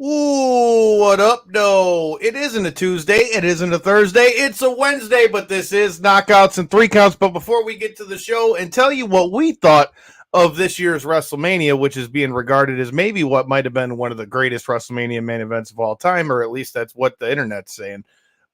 Ooh, what up, no? It isn't a Tuesday. It isn't a Thursday. It's a Wednesday, but this is Knockouts and Three Counts. But before we get to the show and tell you what we thought of this year's WrestleMania, which is being regarded as maybe what might have been one of the greatest WrestleMania main events of all time, or at least that's what the internet's saying,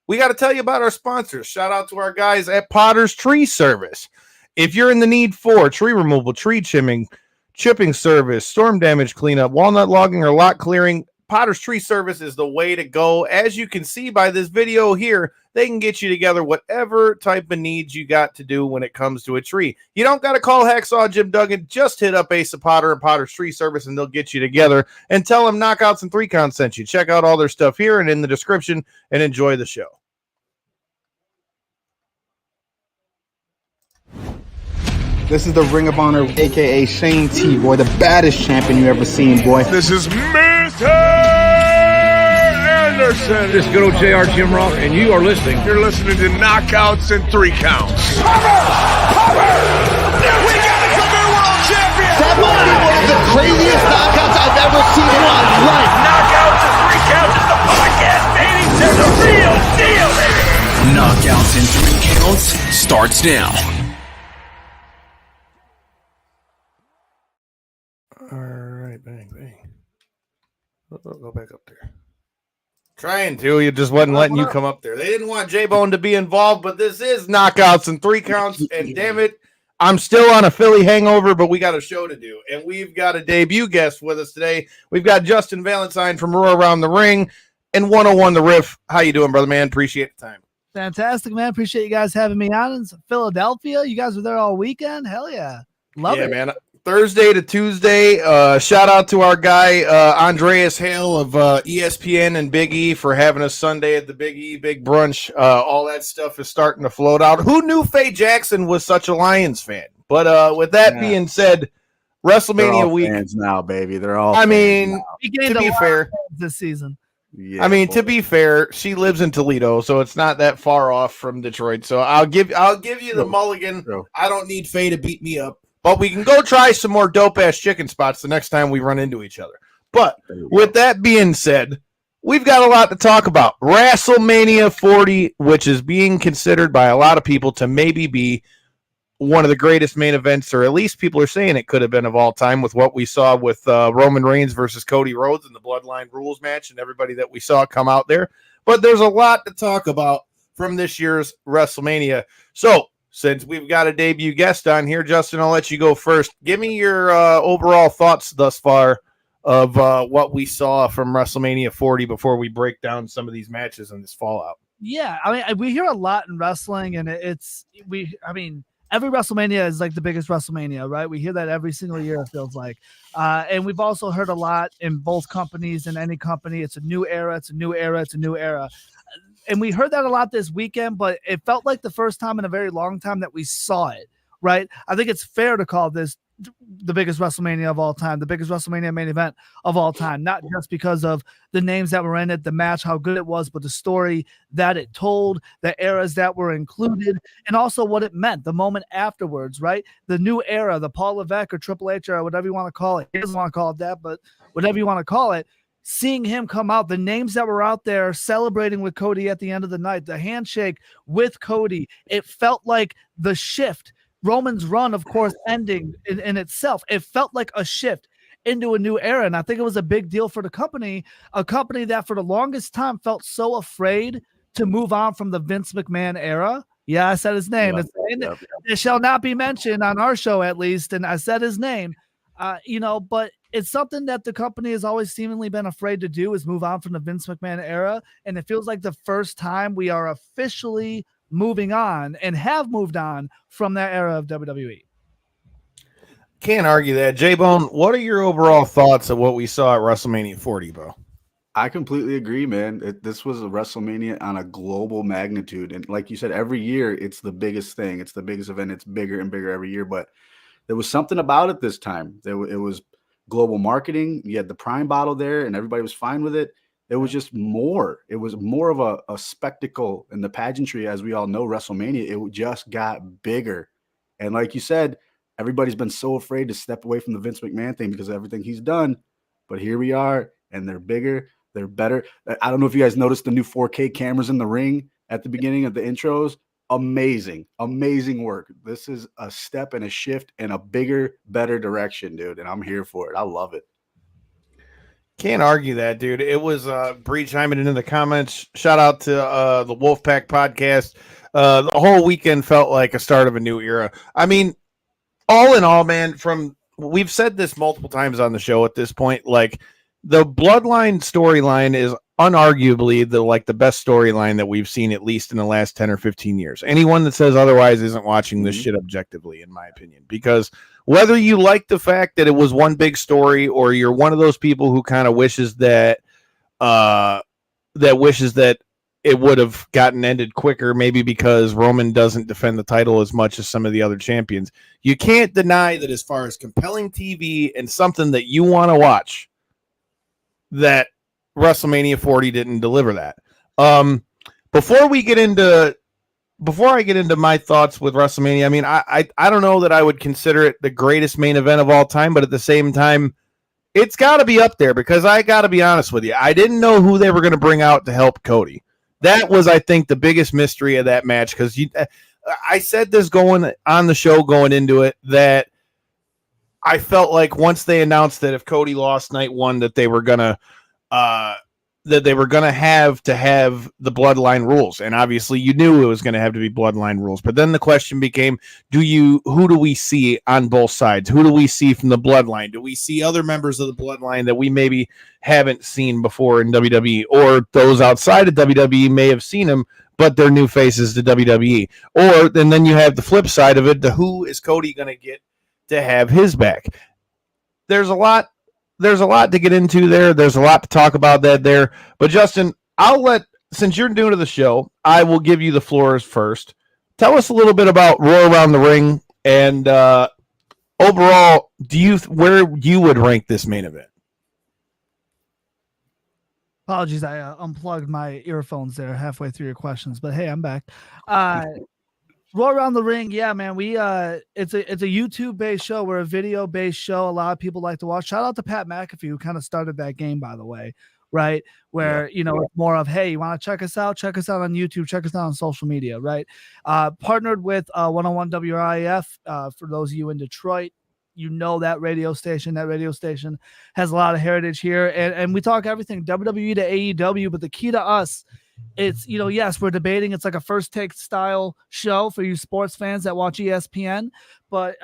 we got to tell you about our sponsors. Shout out to our guys at Potter's Tree Service. If you're in the need for tree removal, tree trimming, chipping service, storm damage cleanup, walnut logging, or lot clearing, Potter's Tree Service is the way to go. As you can see by this video here, they can get you together whatever type of needs you got to do when it comes to a tree. You don't got to call Hacksaw Jim Duggan. Just hit up Ace of Potter and Potter's Tree Service, and they'll get you together. And tell them Knockouts and Three Counts sent you. Check out all their stuff here and in the description, and enjoy the show. This is the Ring of Honor, a.k.a. Shane T, boy, the baddest champion you ever seen, boy. This is Mr. Anderson. This is good old JR Jim Ross, and you are listening. You're listening to Knockouts and Three Counts. Cover! We got a new world champion! That might be one of the craziest knockouts I've ever seen in my life. Knockouts and Three Counts is the podcast, baby! There's a real deal, baby! Knockouts and Three Counts starts now. All right, bang, bang. Go back up there. Trying to, you just wasn't letting you come up there. They didn't want J-Bone to be involved, but this is Knockouts and Three Counts, and damn it, I'm still on a Philly hangover, but we got a show to do, and we've got a debut guest with us today. We've got Justin Valentine from Roar Around the Ring and 101 The Riff. How you doing, brother, man? Appreciate the time. Fantastic, man. Appreciate you guys having me on. In Philadelphia, you guys were there all weekend. Hell yeah. Love it. Yeah, man. Thursday to Tuesday. Shout out to our guy, Andreas Hale of ESPN and Big E for having us Sunday at the Big E Big Brunch. All that stuff is starting to float out. Who knew Faye Jackson was such a Lions fan? But with that being said, WrestleMania week fans now, baby. They're all. I mean, to be fair, this season. Yeah, I mean, to be fair, she lives in Toledo, so it's not that far off from Detroit. So I'll give you the mulligan. I don't need Faye to beat me up. But we can go try some more dope-ass chicken spots the next time we run into each other. But with that being said, we've got a lot to talk about. WrestleMania 40, which is being considered by a lot of people to maybe be one of the greatest main events, or at least people are saying it could have been of all time with what we saw with Roman Reigns versus Cody Rhodes in the Bloodline Rules match and everybody that we saw come out there. But there's a lot to talk about from this year's WrestleMania. So, since we've got a debut guest on here, Justin, I'll let you go first. Give me your overall thoughts thus far of what we saw from WrestleMania 40 before we break down some of these matches and this fallout. Yeah, I mean, we hear a lot in wrestling, and every WrestleMania is like the biggest WrestleMania, right? We hear that every single year, it feels like. And we've also heard a lot in both companies, in any company. It's a new era, it's a new era, it's a new era. And we heard that a lot this weekend, but it felt like the first time in a very long time that we saw it, right? I think it's fair to call this the biggest WrestleMania of all time, the biggest WrestleMania main event of all time, not just because of the names that were in it, the match, how good it was, but the story that it told, the eras that were included, and also what it meant, the moment afterwards, right? The new era, the Paul Levesque or Triple H or whatever you want to call it. He doesn't want to call it that, but whatever you want to call it. Seeing him come out, the names that were out there celebrating with Cody at the end of the night, the handshake with Cody, it felt like the shift. Roman's run, of course, ending in itself. It felt like a shift into a new era. And I think it was a big deal for the company, a company that for the longest time felt so afraid to move on from the Vince McMahon era. Yeah, I said his name. It shall not be mentioned on our show, at least. And I said his name. But it's something that the company has always seemingly been afraid to do, is move on from the Vince McMahon era. And it feels like the first time we are officially moving on and have moved on from that era of WWE. Can't argue that. J-Bone, what are your overall thoughts of what we saw at WrestleMania 40, bro? I completely agree, man. This was a WrestleMania on a global magnitude. And like you said, every year it's the biggest thing. It's the biggest event. It's bigger and bigger every year. But there was something about it this time. It was global marketing. You had the Prime bottle there and everybody was fine with it. It was just more. It was more of a spectacle in the pageantry. As we all know, WrestleMania, it just got bigger. And like you said, everybody's been so afraid to step away from the Vince McMahon thing because of everything he's done. But here we are. and they're bigger, they're better. I don't know if you guys noticed the new 4K cameras in the ring at the beginning of the intros. Amazing work. This is a step and a shift in a bigger, better direction, dude, and I'm here for it. I love it. Can't argue that, dude. It was Bree chiming in the comments. Shout out to the Wolfpack podcast. The whole weekend felt like a start of a new era. I mean, all in all, man, we've said this multiple times on the show at this point, like the Bloodline storyline is unarguably the best storyline that we've seen, at least in the last 10 or 15 years. Anyone that says otherwise isn't watching this shit objectively, in my opinion, because whether you like the fact that it was one big story or you're one of those people who kind of wishes that it would have gotten ended quicker, maybe because Roman doesn't defend the title as much as some of the other champions, you can't deny that as far as compelling TV and something that you want to watch, that WrestleMania 40 didn't deliver that. Before I get into my thoughts with WrestleMania, I mean, I don't know that I would consider it the greatest main event of all time, but at the same time, it's got to be up there, because I got to be honest with you, I didn't know who they were going to bring out to help Cody. That was, I think, the biggest mystery of that match, because I said this going on the show going into it, that I felt like once they announced that if Cody lost night one, that they were gonna have the bloodline rules, and obviously you knew it was going to have to be bloodline rules. But then the question became, who do we see on both sides? Who do we see from the bloodline? Do we see other members of the bloodline that we maybe haven't seen before in WWE, or those outside of WWE may have seen them, but they're new faces to WWE? And then you have the flip side of it, who is Cody going to get to have his back? There's a lot to get into there. There's a lot to talk about there. But Justin, since you're new to the show, I will give you the floors first. Tell us a little bit about Roar Around the Ring, and overall, where you would rank this main event? Apologies, I unplugged my earphones there halfway through your questions, but hey, I'm back. Roar Around the Ring, yeah, man. It's a YouTube-based show. We're a video-based show. A lot of people like to watch. Shout out to Pat McAfee, who kind of started that game, by the way, right? Where it's more of, hey, you want to check us out? Check us out on YouTube. Check us out on social media, right? Partnered with 101 WRIF. For those of you in Detroit, you know that radio station. That radio station has a lot of heritage here, and we talk everything WWE to AEW. But the key to us, it's, yes, we're debating. It's like a First Take style show for you sports fans that watch ESPN, but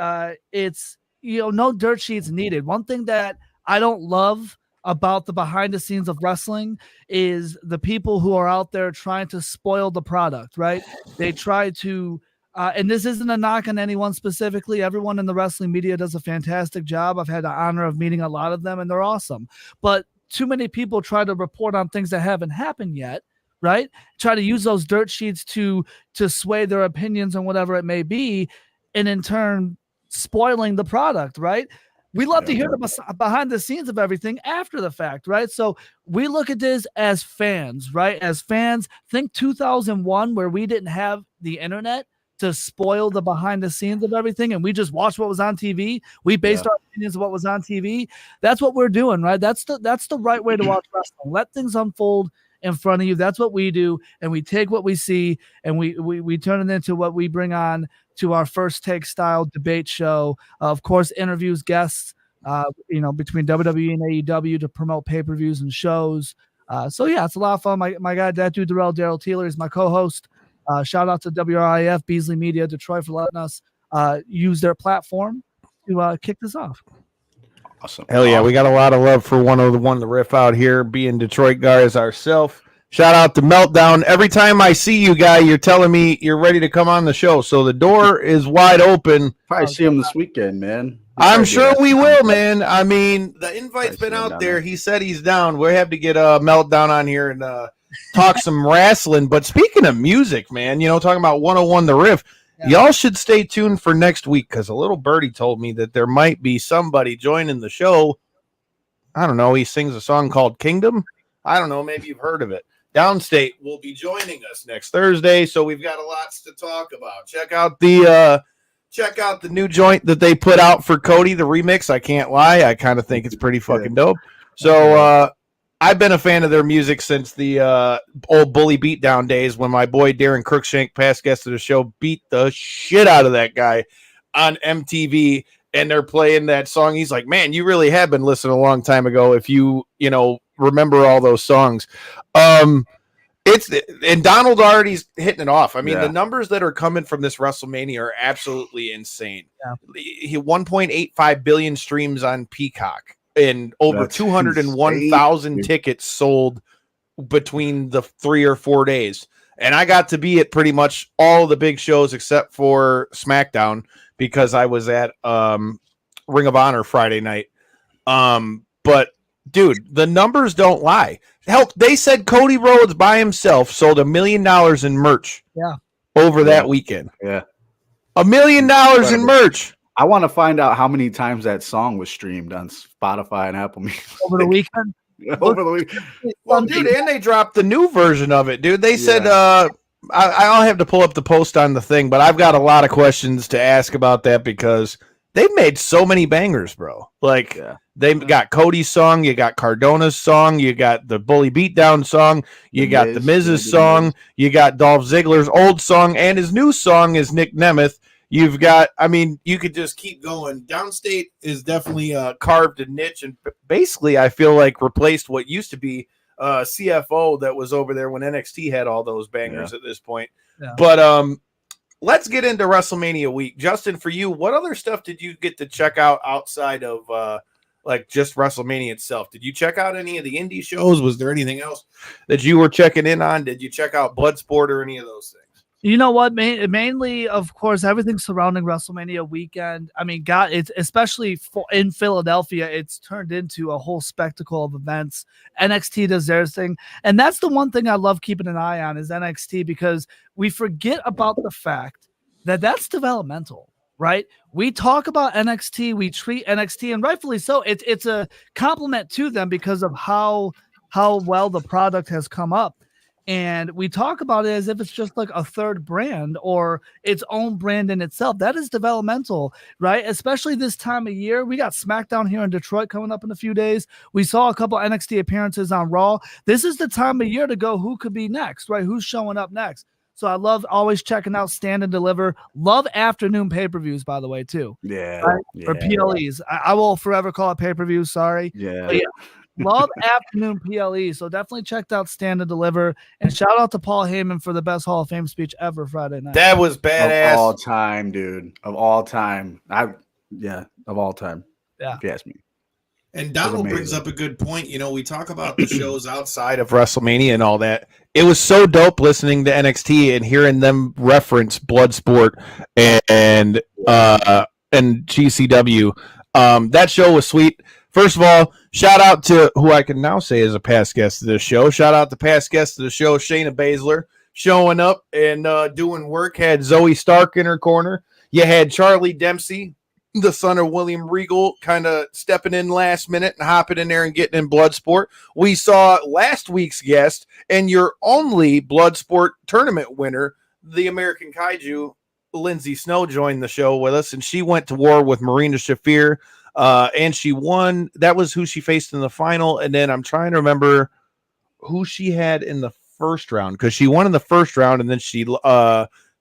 it's, no dirt sheets needed. One thing that I don't love about the behind the scenes of wrestling is the people who are out there trying to spoil the product, right? They try to, and this isn't a knock on anyone specifically. Everyone in the wrestling media does a fantastic job. I've had the honor of meeting a lot of them, and they're awesome. But too many people try to report on things that haven't happened yet, right? Try to use those dirt sheets to sway their opinions on whatever it may be, and in turn spoiling the product, right? We love to hear the behind the scenes of everything after the fact, right? So we look at this as fans, right? As fans, think 2001, where we didn't have the internet to spoil the behind the scenes of everything, and we just watched what was on TV. We based our opinions on what was on TV. That's what we're doing, right? That's the right way to watch wrestling. Let things unfold in front of you. That's what we do, and we take what we see and we turn it into what we bring on to our First Take style debate show. Of course, interviews, guests, between WWE and AEW to promote pay-per-views and shows. So yeah, it's a lot of fun. My guy, that dude, Daryl Taylor, is my co-host. Shout out to WRIF, Beasley Media, Detroit, for letting us use their platform to kick this off. Awesome. Hell yeah, we got a lot of love for 101 The Riff out here, being Detroit guys ourselves. Shout out to Meltdown. Every time I see you, guy, you're telling me you're ready to come on the show, so the door is wide open. Probably see him this weekend, man. I'm sure we will, man. I mean, the invite's been out there. He said he's down. We have to get Meltdown on here and talk some wrestling. But speaking of music, man, talking about 101 The Riff, y'all should stay tuned for next week, because a little birdie told me that there might be somebody joining the show. I don't know. He sings a song called Kingdom. I don't know. Maybe you've heard of it. Downstate will be joining us next Thursday, so we've got a lot to talk about. Check out the new joint that they put out for Cody, the remix. I can't lie. I kind of think it's pretty fucking dope. So I've been a fan of their music since the old Bully Beatdown days when my boy Darren Crookshank, past guest of the show, beat the shit out of that guy on MTV, and they're playing that song. He's like, man, you really have been listening a long time ago if you remember all those songs. And Donald already's hitting it off. I mean, the numbers that are coming from this WrestleMania are absolutely insane. He 1.85 billion streams on Peacock and over 201,000 tickets sold between the 3 or 4 days. And I got to be at pretty much all the big shows except for SmackDown because I was at Ring of Honor Friday night. But dude, the numbers don't lie. Hell, they said Cody Rhodes by himself sold $1 million in merch over that weekend. Yeah. $1 million in merch. I want to find out how many times that song was streamed on Spotify and Apple Music. Over the weekend? Over the weekend. Well, dude, and they dropped the new version of it, dude. They said, I'll have to pull up the post on the thing, but I've got a lot of questions to ask about that because they've made so many bangers, bro. Like, they got Cody's song, you got Cardona's song, you got the Bully Beatdown song, you got the Miz's song, you got Dolph Ziggler's old song, and his new song is Nick Nemeth. You've got, I mean, you could just keep going. Downstate is definitely carved a niche and basically, I feel like, replaced what used to be CFO that was over there when NXT had all those bangers at this point. Yeah. But let's get into WrestleMania week. Justin, for you, what other stuff did you get to check out outside of like just WrestleMania itself? Did you check out any of the indie shows? Was there anything else that you were checking in on? Did you check out Bloodsport or any of those things? You know what? Mainly, of course, everything surrounding WrestleMania weekend. I mean, God, it's especially in Philadelphia, it's turned into a whole spectacle of events. NXT does their thing. And that's the one thing I love keeping an eye on is NXT because we forget about the fact that that's developmental, right? We talk about NXT, we treat NXT, and rightfully so. It's a compliment to them because of how well the product has come up. And we talk about it as if it's just like a third brand or its own brand in itself. That is developmental, right? Especially this time of year. We got SmackDown here in Detroit coming up in a few days. We saw a couple NXT appearances on Raw. This is the time of year to go who could be next, right? Who's showing up next? So I love always checking out Stand and Deliver. Love afternoon pay-per-views, by the way, too. Yeah. Right? Or PLEs. I will forever call it pay-per-views. Sorry. Yeah. Love afternoon PLE. So definitely checked out Stand and Deliver. And shout out to Paul Heyman for the best Hall of Fame speech ever Friday night. That was badass. Of all time, dude. Of all time. Of all time. Yeah. If you ask me. And Donald brings up a good point. You know, we talk about the shows outside of WrestleMania and all that. It was so dope listening to NXT and hearing them reference Bloodsport and GCW. That show was sweet. First of all, shout out to who I can now say is a past guest of this show. Shout out to past guest of the show, Shayna Baszler, showing up and doing work. Had Zoe Stark in her corner. You had Charlie Dempsey, the son of William Regal, kind of stepping in last minute and hopping in there and getting in Bloodsport. We saw last week's guest and your only Bloodsport tournament winner, the American Kaiju, Lindsay Snow, joined the show with us, and she went to war with Marina Shafir. And she won. That was who she faced in the final. And then I'm trying to remember who she had in the first round because she won in the first round and then she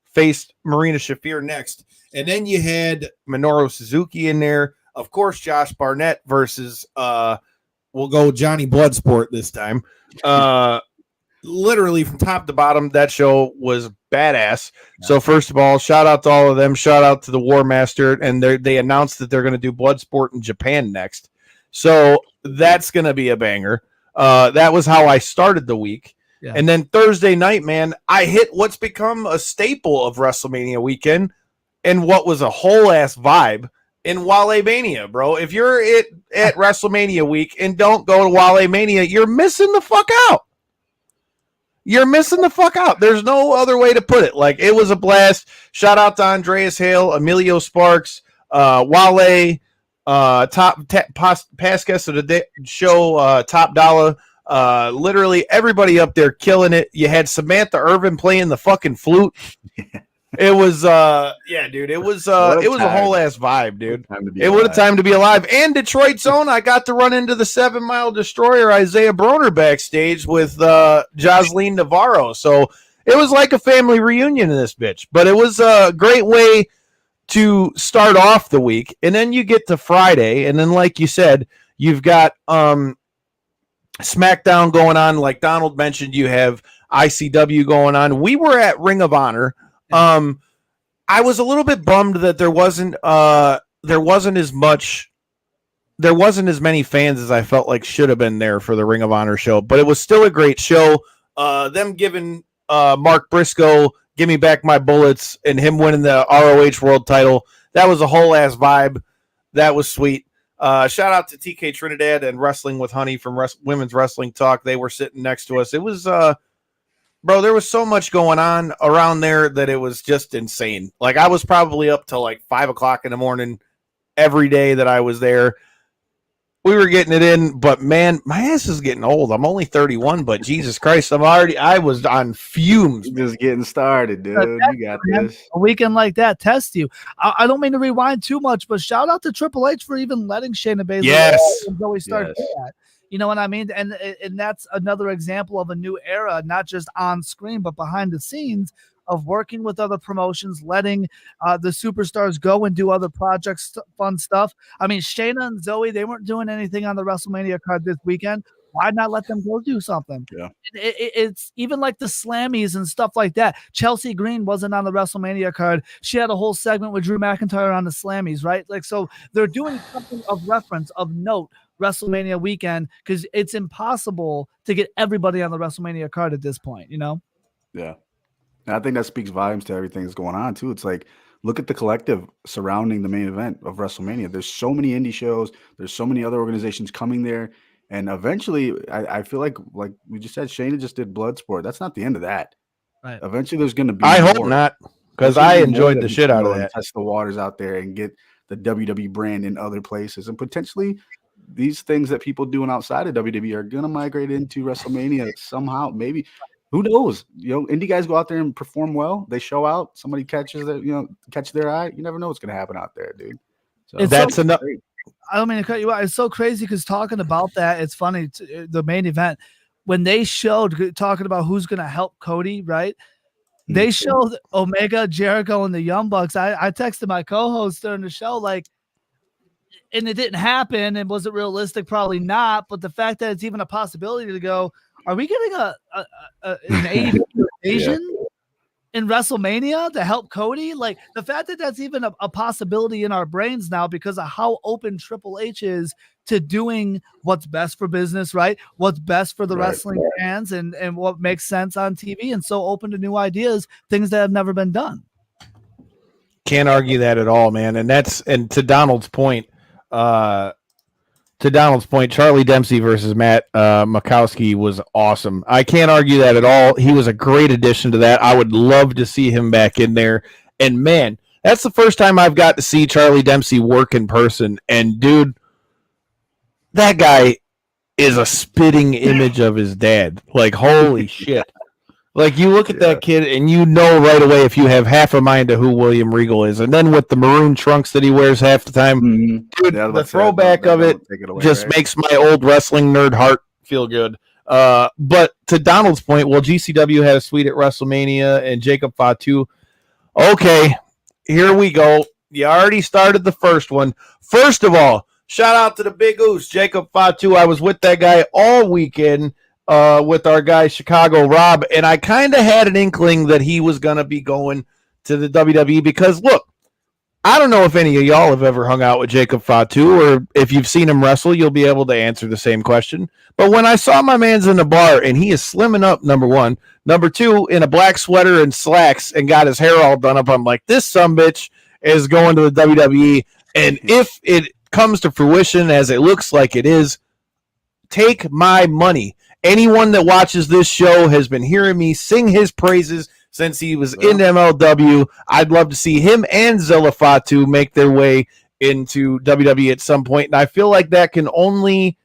faced Marina Shafir next. And then you had Minoru Suzuki in there. Of course, Josh Barnett versus we'll go Johnny Bloodsport this time. Literally from top to bottom, that show was badass. So first of all, shout out to all of them. Shout out to the War Master, and they announced that they're going to do Bloodsport in Japan next. So that's going to be a banger. That was how I started the week. Yeah. And then Thursday night, man, I hit what's become a staple of WrestleMania weekend and what was a whole ass vibe in Wale Mania, bro. If you're at WrestleMania week and don't go to Wale Mania, you're missing the fuck out. You're missing the fuck out. There's no other way to put it. Like, it was a blast. Shout out to Andreas Hale, Emilio Sparks, Wale, past guest of the show, Top Dollar. Literally everybody up there killing it. You had Samantha Irvin playing the fucking flute. It was dude. It was a whole ass vibe, dude. It would have time to be alive. And Detroit's own, I got to run into the 7 Mile Destroyer Isaiah Broner backstage with Jocelyn Navarro. So it was like a family reunion in this bitch. But it was a great way to start off the week. And then you get to Friday, and then like you said, you've got SmackDown going on. Like Donald mentioned, you have ICW going on. We were at Ring of Honor. I was a little bit bummed that there wasn't as many fans as I felt like should have been there for the Ring of Honor show, but it was still a great show. Them giving Mark Briscoe "Give Me Back My Bullets" and him winning the ROH World Title, that was a whole ass vibe. That was sweet. Shout out to TK Trinidad and Wrestling with Honey from Women's Wrestling Talk. They were sitting next to us. It was bro, there was so much going on around there that it was just insane. Like, I was probably up till like 5 o'clock in the morning every day that I was there. We were getting it in, but man, my ass is getting old. I'm only 31, but Jesus Christ, I was on fumes. Just getting started, dude. You got this. A weekend like that test you. I don't mean to rewind too much, but shout out to Triple H for even letting Shayna Baszler until we started that. You know what I mean? And that's another example of a new era, not just on screen, but behind the scenes of working with other promotions, letting the superstars go and do other projects, fun stuff. I mean, Shayna and Zoe, they weren't doing anything on the WrestleMania card this weekend. Why not let them go do something? Yeah. It's even like the Slammies and stuff like that. Chelsea Green wasn't on the WrestleMania card. She had a whole segment with Drew McIntyre on the Slammies, right? Like, so they're doing something of reference, of note, WrestleMania weekend, because it's impossible to get everybody on the WrestleMania card at this point, you know? Yeah. And I think that speaks volumes to everything that's going on too. It's like, look at the collective surrounding the main event of WrestleMania. There's so many indie shows. There's so many other organizations coming there. And eventually, I feel like we just said, Shayna just did Bloodsport. That's not the end of that. Right. Eventually, there's going to be more. Hope not, because I enjoyed the shit out of that. Test the waters out there and get the WWE brand in other places. And potentially, these things that people doing outside of WWE are going to migrate into WrestleMania somehow. Maybe. Who knows? You know, indie guys go out there and perform well. They show out. Somebody catches their eye. You never know what's going to happen out there, dude. So that's enough. I don't mean to cut you out. It's so crazy because talking about that, it's funny. The main event, when they showed talking about who's going to help Cody, right? They showed Omega, Jericho, and the Young Bucks. I texted my co-host during the show, like, and it didn't happen. And was it realistic? Probably not. But the fact that it's even a possibility to go, are we getting an Asian in WrestleMania to help Cody? Like, the fact that that's even a possibility in our brains now because of how open Triple H is to doing what's best for business, right? What's best for the wrestling fans and what makes sense on TV, and so open to new ideas, things that have never been done. Can't argue that at all, man. And to Donald's point, Charlie Dempsey versus Matt Makowski was awesome. I can't argue that at all. He was a great addition to that. I would love to see him back in there. And man, that's the first time I've got to see Charlie Dempsey work in person. And dude, that guy is a spitting image of his dad. Like, holy shit. Like, you look at that kid and you know right away if you have half a mind to who William Regal is. And then with the maroon trunks that he wears half the time, dude, the throwback of it just makes my old wrestling nerd heart feel good. But to Donald's point, well, GCW had a suite at WrestleMania and Jacob Fatu. Okay, here we go. You already started the first one. First of all, shout out to the Big Oos, Jacob Fatu. I was with that guy all weekend. With our guy Chicago Rob, and I kind of had an inkling that he was going to be going to the WWE because, look, I don't know if any of y'all have ever hung out with Jacob Fatu, or if you've seen him wrestle, you'll be able to answer the same question. But when I saw my man's in the bar, and he is slimming up, number one. Number two, in a black sweater and slacks and got his hair all done up, I'm like, this sumbitch is going to the WWE, and if it comes to fruition as it looks like it is, take my money. Anyone that watches this show has been hearing me sing his praises since he was in MLW. I'd love to see him and Zilla Fatu make their way into WWE at some point. And I feel like that can only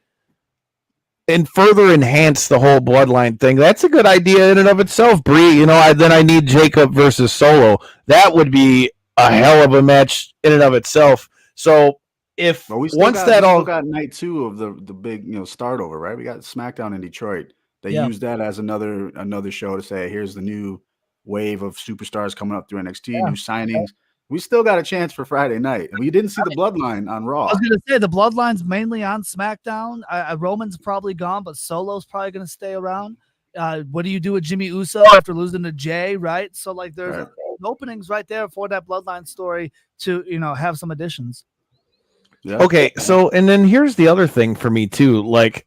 and further enhance the whole bloodline thing. That's a good idea in and of itself, Bree. Then I need Jacob versus Solo. That would be a hell of a match in and of itself. So if But we once still got night 2 of the big start over, right? We got SmackDown in Detroit. They used that as another show to say, here's the new wave of superstars coming up through NXT, new signings. We still got a chance for Friday night, and we didn't see the Bloodline on Raw. I was going to say the Bloodline's mainly on SmackDown. Roman's probably gone, but Solo's probably going to stay around. What do you do with Jimmy Uso after losing to Jay, right? So like there's openings right there for that Bloodline story to have some additions. Yeah. Okay, so and then here's the other thing for me too, like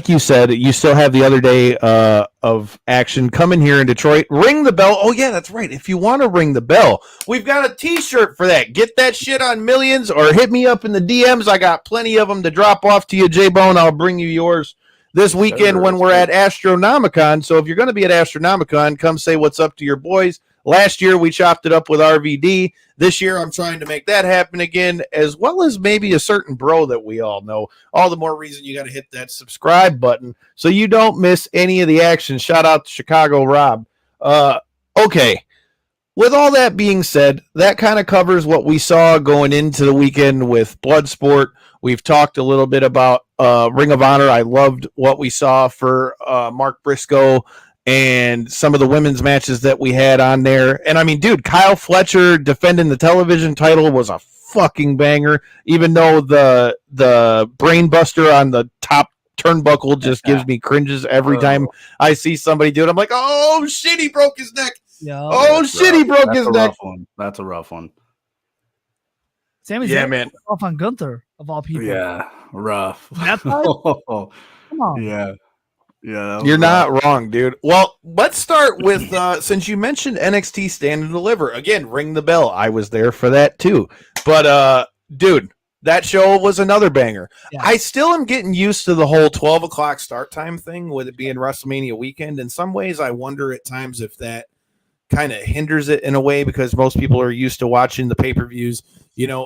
you said, you still have the other day of action coming here in Detroit. Ring the bell. Oh, yeah, that's right. If you want to ring the bell, we've got a T-shirt for that. Get that shit on Millions or hit me up in the DMs. I got plenty of them to drop off to you, J-Bone. I'll bring you yours this weekend when we're at Astronomicon. So if you're going to be at Astronomicon, come say what's up to your boys. Last year, we chopped it up with RVD. This year, I'm trying to make that happen again, as well as maybe a certain bro that we all know. All the more reason you got to hit that subscribe button so you don't miss any of the action. Shout out to Chicago Rob. Okay. With all that being said, that kind of covers what we saw going into the weekend with Bloodsport. We've talked a little bit about Ring of Honor. I loved what we saw for Mark Briscoe and some of the women's matches that we had on there. And I mean, dude, Kyle Fletcher defending the television title was a fucking banger, even though the brain buster on the top turnbuckle just gives me cringes every time I see somebody do it. I'm like, oh shit, he broke his neck. Yeah. Oh shit, he broke his neck. That's a rough one. Sami Zayn man. Off on Gunther of all people. Yeah, rough. That's right. Come on. Yeah. Yeah, you're not wrong, dude. Well, let's start with since you mentioned NXT Stand and Deliver. Again, ring the bell. I was there for that too. But dude, that show was another banger. Yeah. I still am getting used to the whole 12 o'clock start time thing with it being WrestleMania weekend. In some ways, I wonder at times if that kind of hinders it in a way, because most people are used to watching the pay-per-views,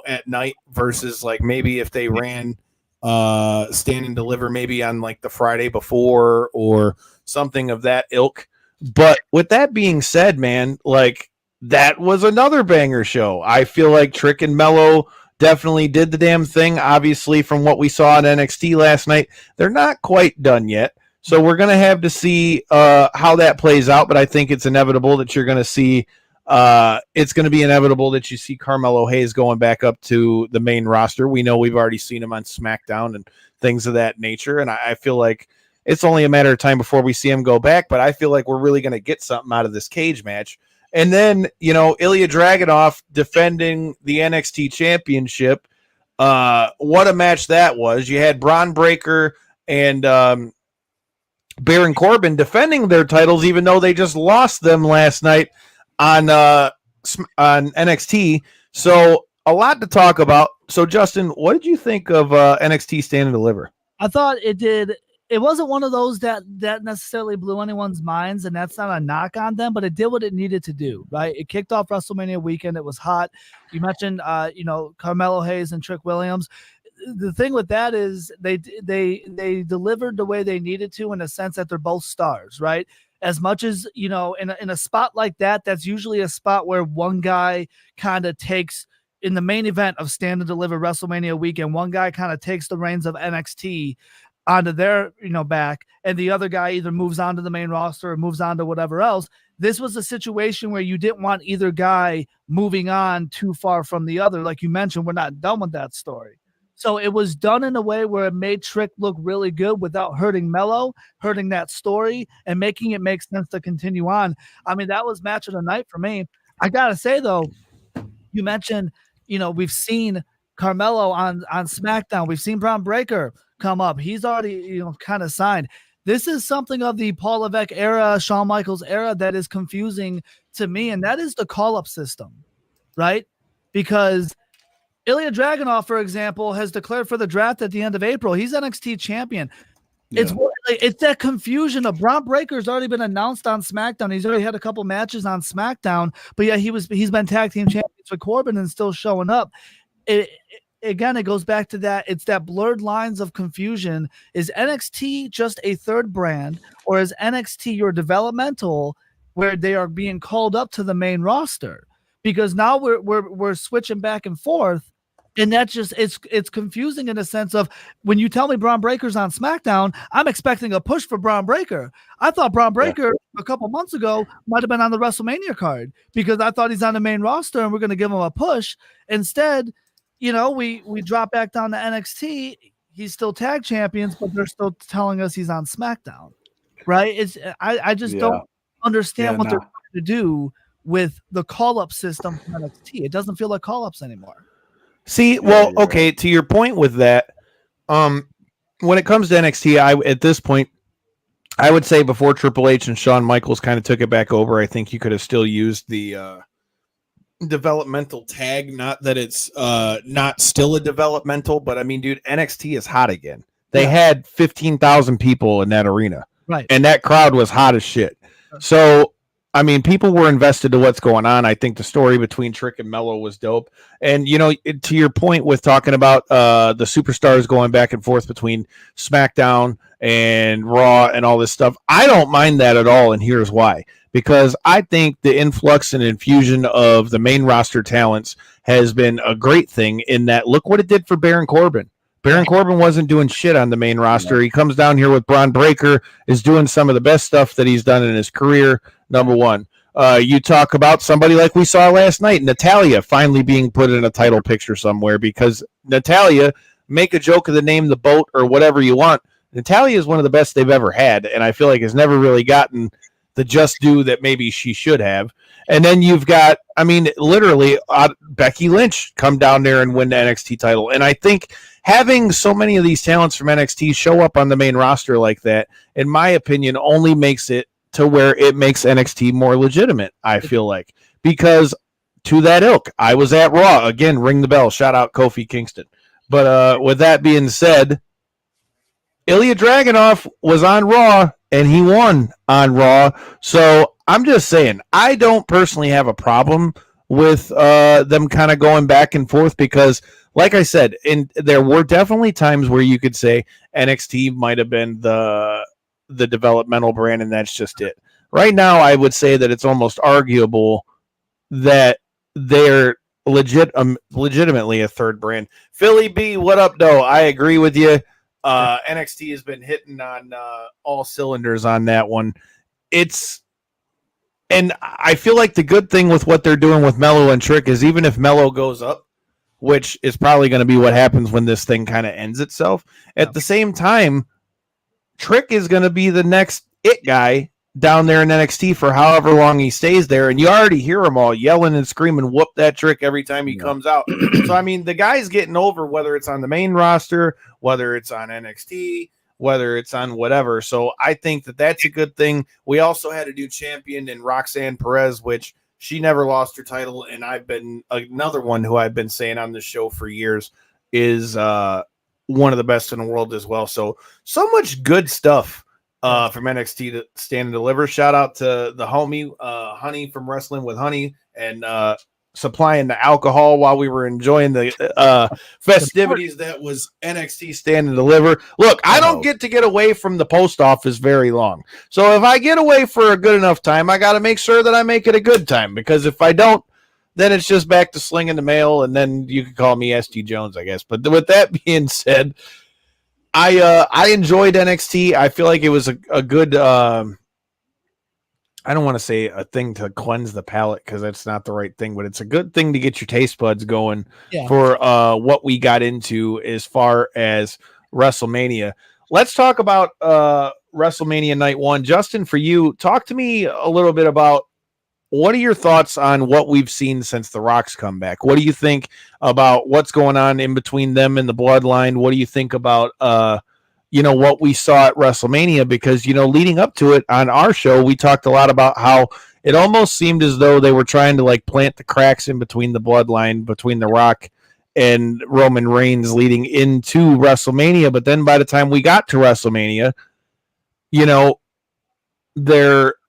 at night versus like maybe if they ran Stand and Deliver maybe on like the Friday before or something of that ilk. But with that being said, man, like that was another banger show. I feel like Trick and Mello definitely did the damn thing. Obviously, from what we saw on NXT last night, they're not quite done yet. So we're going to have to see how that plays out. But I think it's inevitable that you're going to see it's going to be inevitable that you see Carmelo Hayes going back up to the main roster. We know we've already seen him on SmackDown and things of that nature. And I feel like it's only a matter of time before we see him go back. But I feel like we're really going to get something out of this cage match. And then, Ilya Dragunov defending the NXT championship. What a match that was. You had Braun Breaker and Baron Corbin defending their titles, even though they just lost them last night on NXT. So a lot to talk about. So Justin, what did you think of NXT Stand and Deliver? I thought it wasn't one of those that necessarily blew anyone's minds, and that's not a knock on them, but it did what it needed to do, right? It kicked off WrestleMania weekend. It was hot. You mentioned Carmelo Hayes and Trick Williams. The thing with that is they delivered the way they needed to, in a sense that they're both stars, right? As much as, in a spot like that, that's usually a spot where one guy kind of takes, in the main event of Stand and Deliver WrestleMania weekend, one guy kind of takes the reins of NXT onto their, back, and the other guy either moves on to the main roster or moves on to whatever else. This was a situation where you didn't want either guy moving on too far from the other. Like you mentioned, we're not done with that story. So it was done in a way where it made Trick look really good without hurting Mello, hurting that story, and making it make sense to continue on. I mean, that was match of the night for me. I got to say, though, you mentioned, we've seen Carmelo on SmackDown. We've seen Braun Breaker come up. He's already, kind of signed. This is something of the Paul Levesque era, Shawn Michaels era that is confusing to me, and that is the call-up system, right? Because Ilya Dragunov, for example, has declared for the draft at the end of April. He's NXT champion. Yeah. It's that confusion of Braun Breaker's already been announced on SmackDown. He's already had a couple matches on SmackDown, but yeah, he's been tag team champions with Corbin and still showing up. again, it goes back to that. It's that blurred lines of confusion. Is NXT just a third brand, or is NXT your developmental where they are being called up to the main roster? Because now we're switching back and forth. And that's just it's confusing in the sense of when you tell me Braun Breaker's on SmackDown, I'm expecting a push for Braun Breaker. I thought Braun Breaker a couple months ago might have been on the WrestleMania card because I thought he's on the main roster and we're going to give him a push. Instead, we drop back down to NXT. He's still tag champions, but they're still telling us he's on SmackDown, right? I just don't understand what they're trying to do with the call-up system from NXT. It doesn't feel like call-ups anymore. See, well, okay, to your point with that, when it comes to NXT, at this point, I would say before Triple H and Shawn Michaels kind of took it back over, I think you could have still used the developmental tag. Not that it's not still a developmental, but I mean, dude, NXT is hot again. They had 15,000 people in that arena, right? And that crowd was hot as shit. So, I mean, people were invested to what's going on. I think the story between Trick and Mello was dope. And, to your point with talking about the superstars going back and forth between SmackDown and Raw and all this stuff, I don't mind that at all. And here's why. Because I think the influx and infusion of the main roster talents has been a great thing in that. Look what it did for Baron Corbin. Baron Corbin wasn't doing shit on the main roster. He comes down here with Braun Breaker, is doing some of the best stuff that he's done in his career. Number one, you talk about somebody like we saw last night, Natalya finally being put in a title picture somewhere because Natalya, make a joke of the name, the boat, or whatever you want. Natalya is one of the best they've ever had, and I feel like has never really gotten the just due that maybe she should have. And then you've got, I mean, literally Becky Lynch come down there and win the NXT title. And I think having so many of these talents from NXT show up on the main roster like that, in my opinion, only makes it to where it makes NXT more legitimate, I feel like. Because to that ilk, I was at Raw. Again, ring the bell. Shout out Kofi Kingston. But with that being said, Ilya Dragunov was on Raw, and he won on Raw. So I'm just saying, I don't personally have a problem with them kind of going back and forth because, like I said, there were definitely times where you could say NXT might have been the developmental brand, and that's just it. Right now, I would say that it's almost arguable that they're legitimately a third brand. Philly B, what up, though? I agree with you. NXT has been hitting on all cylinders on that one. And I feel like the good thing with what they're doing with Mello and Trick is even if Mello goes up, which is probably going to be what happens when this thing kind of ends itself, at the same time, Trick is going to be the next it guy down there in NXT for however long he stays there. And you already hear him all yelling and screaming, whoop that Trick every time he comes out. So, I mean, the guy's getting over whether it's on the main roster, whether it's on NXT, whether it's on whatever. So I think that that's a good thing. We also had a new champion in Roxanne Perez, which she never lost her title. And I've been another one who I've been saying on this show for years is one of the best in the world as well. So much good stuff from NXT to stand and deliver. Shout out to the homie Honey from Wrestling with Honey and supplying the alcohol while we were enjoying the festivities that was NXT stand and deliver. Look, I don't get away from the post office very long. So if I get away for a good enough time, I got to make sure that I make it a good time, because if I don't, then it's just back to slinging the mail, and then you can call me SG Jones, I guess. But with that being said, I enjoyed NXT. I feel like it was a good I don't want to say a thing to cleanse the palate because that's not the right thing, but it's a good thing to get your taste buds going for what we got into as far as WrestleMania. Let's talk about WrestleMania Night 1. Justin, for you, talk to me a little bit about what are your thoughts on what we've seen since The Rock's comeback? What do you think about what's going on in between them and the Bloodline? What do you think about what we saw at WrestleMania? Because, leading up to it on our show, we talked a lot about how it almost seemed as though they were trying to plant the cracks in between the Bloodline, between The Rock and Roman Reigns leading into WrestleMania. But then by the time we got to WrestleMania,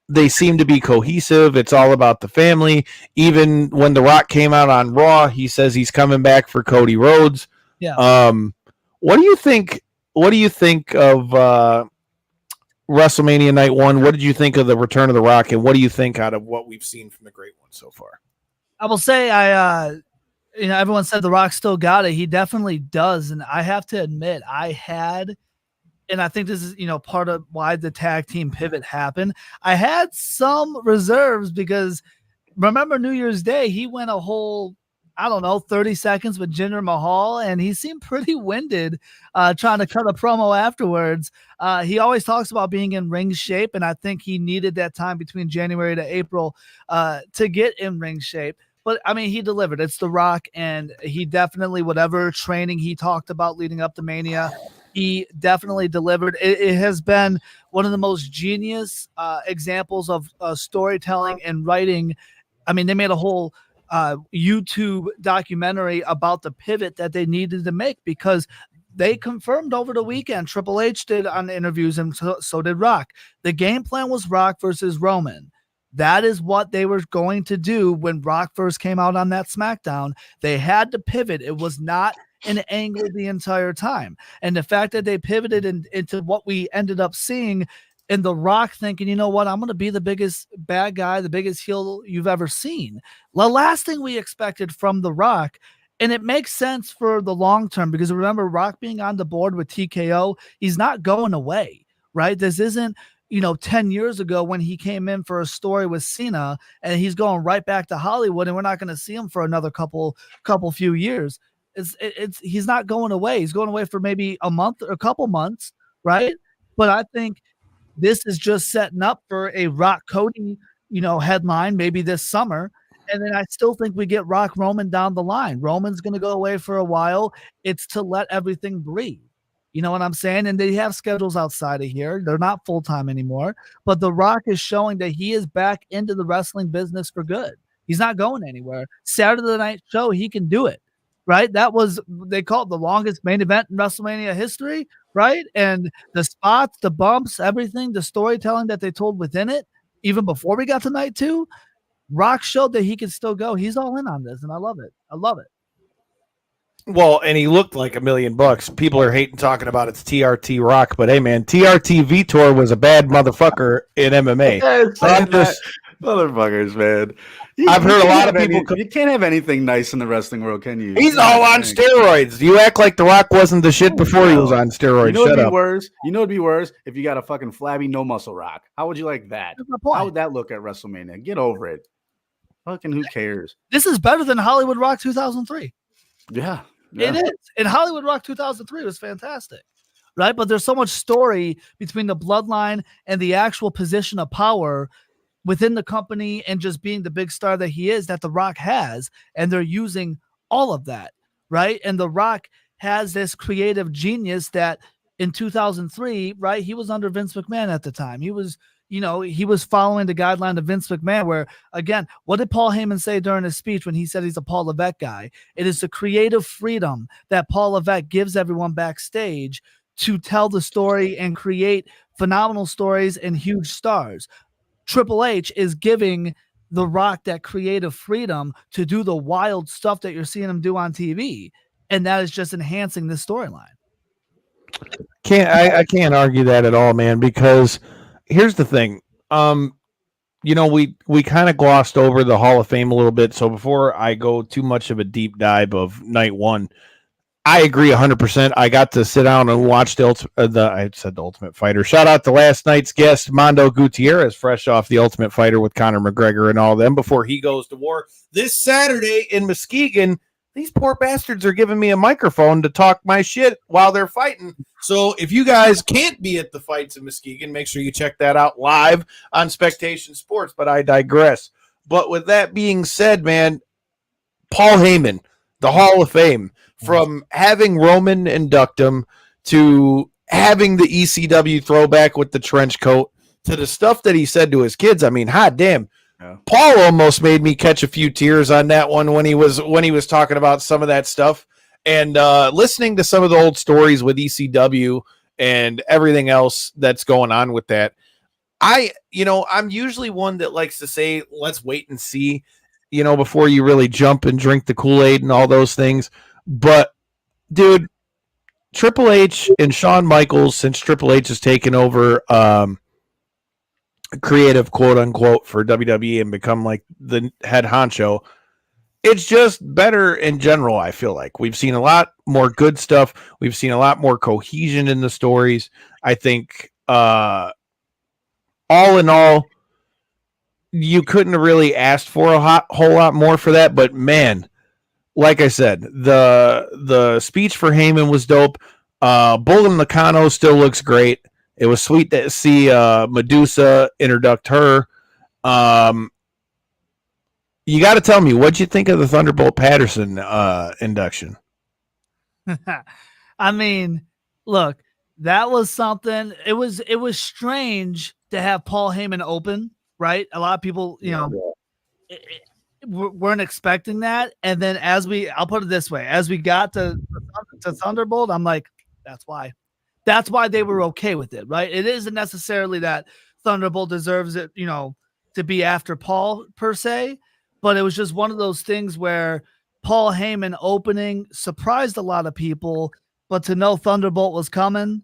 they seem to be cohesive. It's all about the family. Even when The Rock came out on Raw, he says he's coming back for Cody Rhodes. Yeah. What do you think? What do you think of WrestleMania Night 1? What did you think of the Return of the Rock, and what do you think out of what we've seen from the Great One so far? I will say everyone said The Rock still got it. He definitely does. And I have to admit, and I think this is, part of why the tag team pivot happened. I had some reserves because remember New Year's Day, he went a whole, 30 seconds with Jinder Mahal, and he seemed pretty winded trying to cut a promo afterwards. He always talks about being in ring shape, and I think he needed that time between January to April to get in ring shape. But, he delivered. It's The Rock, and he definitely, whatever training he talked about leading up to Mania, he definitely delivered. It has been one of the most genius examples of storytelling and writing. They made a whole YouTube documentary about the pivot that they needed to make because they confirmed over the weekend. Triple H did on interviews, and so did Rock. The game plan was Rock versus Roman. That is what they were going to do when Rock first came out on that SmackDown. They had to pivot. It was not an angle the entire time. And the fact that they pivoted into what we ended up seeing in The Rock thinking, you know what, I'm going to be the biggest bad guy, the biggest heel you've ever seen. The last thing we expected from The Rock, and it makes sense for the long term because remember, Rock being on the board with TKO, he's not going away, right? This isn't 10 years ago when he came in for a story with Cena and he's going right back to Hollywood and we're not going to see him for another couple few years. He's not going away. He's going away for maybe a month or a couple months, right? But I think this is just setting up for a Rock Cody, headline maybe this summer. And then I still think we get Rock Roman down the line. Roman's going to go away for a while. It's to let everything breathe. You know what I'm saying? And they have schedules outside of here. They're not full-time anymore. But The Rock is showing that he is back into the wrestling business for good. He's not going anywhere. Saturday Night Show, he can do it, right? That was, they call it the longest main event in WrestleMania history, right? And the spots, the bumps, everything, the storytelling that they told within it, even before we got to night 2, Rock showed that he can still go. He's all in on this, and I love it. I love it. Well, and he looked like $1 million. People are hating talking about it's TRT Rock, but hey, man, TRT Vitor was a bad motherfucker in MMA. Motherfuckers, man. I've heard a lot of people. You can't have anything nice in the wrestling world, can you? He's all on steroids. You act like The Rock wasn't the shit before he was on steroids. Shut up. It'd be worse if you got a fucking flabby, no muscle Rock. How would you like that? How would that look at WrestleMania? Get over it. Fucking who cares? This is better than Hollywood Rock 2003. Yeah. It is. And Hollywood Rock 2003 was fantastic, right? But there's so much story between the bloodline and the actual position of power within the company and just being the big star that he is that The Rock has. And they're using all of that, right? And The Rock has this creative genius that in 2003, right? He was under Vince McMahon at the time. He was following the guideline of Vince McMahon where, again, what did Paul Heyman say during his speech when he said he's a Paul Levesque guy? It is the creative freedom that Paul Levesque gives everyone backstage to tell the story and create phenomenal stories and huge stars. Triple H is giving The Rock that creative freedom to do the wild stuff that you're seeing him do on TV. And that is just enhancing this storyline. I can't argue that at all, man, because here's the thing. We kind of glossed over the Hall of Fame a little bit. So before I go too much of a deep dive of night 1, I agree 100%. I got to sit down and watch the Ultimate Fighter. Shout out to last night's guest, Mondo Gutierrez, fresh off the Ultimate Fighter with Conor McGregor and all them before he goes to war this Saturday in Muskegon. These poor bastards are giving me a microphone to talk my shit while they're fighting. So if you guys can't be at the fights in Muskegon, make sure you check that out live on Spectation Sports, but I digress. But with that being said, man, Paul Heyman, the Hall of Fame, from having Roman induct him to having the ECW throwback with the trench coat to the stuff that he said to his kids. I mean, hot damn. Yeah. Paul almost made me catch a few tears on that one when he was talking about some of that stuff and listening to some of the old stories with ECW and everything else that's going on with that. I'm usually one that likes to say, let's wait and see, before you really jump and drink the Kool-Aid and all those things. But dude, Triple H and Shawn Michaels, since Triple H has taken over creative, quote unquote, for WWE and become like the head honcho, it's just better in general. I feel like we've seen a lot more good stuff. We've seen a lot more cohesion in the stories. I think all in all, you couldn't have really asked for a whole lot more for that. But man, like I said, the speech for Heyman was dope. Bull Nakano still looks great. It was sweet to see Medusa introduce her. You got to tell me, what'd you think of the Thunderbolt Patterson induction? I mean, look, that was something. It was strange to have Paul Heyman open, right? A lot of people, weren't expecting that. And then I'll put it this way, as we got to Thunderbolt, I'm like, that's why they were okay with it, right? It isn't necessarily that Thunderbolt deserves it, to be after Paul per se, but it was just one of those things where Paul Heyman opening surprised a lot of people, but to know Thunderbolt was coming,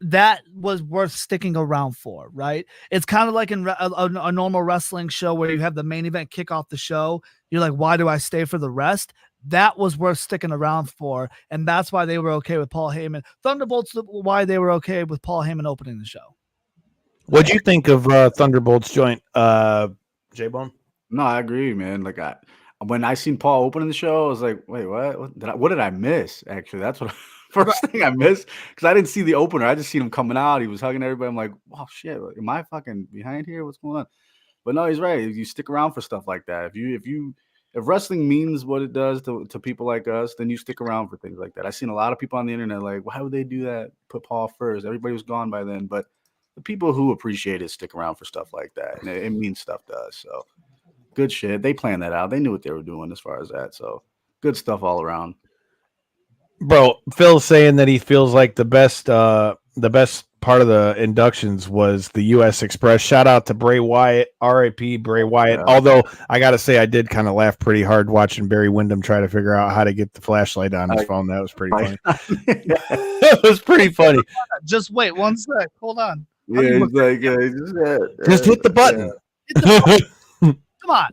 that was worth sticking around for, right? It's kind of like in a normal wrestling show where you have the main event kick off the show. You're like, why do I stay for the rest? That was worth sticking around for, and that's why they were okay with Paul Heyman. Thunderbolt's why they were okay with Paul Heyman opening the show. What'd you think of Thunderbolt's joint, J-Bone? No, I agree, man. Like when I seen Paul opening the show, I was like, wait, what did I miss? Actually, that's what first thing I missed, because I didn't see the opener. I just seen him coming out. He was hugging everybody. I'm like, wow, shit, am I fucking behind here? What's going on? But no, he's right. You stick around for stuff like that. If wrestling means what it does to people like us, then you stick around for things like that. I've seen a lot of people on the internet like, why would they do that? Put Paul first. Everybody was gone by then. But the people who appreciate it stick around for stuff like that. And it means stuff to us. So good shit. They planned that out. They knew what they were doing as far as that. So good stuff all around. Bro, Phil's saying that he feels like the best part of the inductions was the U.S. Express. Shout out to Bray Wyatt, R.I.P. Bray Wyatt. Yeah. Although I got to say, I did kind of laugh pretty hard watching Barry Windham try to figure out how to get the flashlight on his phone. That was pretty funny. It was pretty funny. Just wait one sec. Hold on. Yeah, he's like, just hit the button. Come on.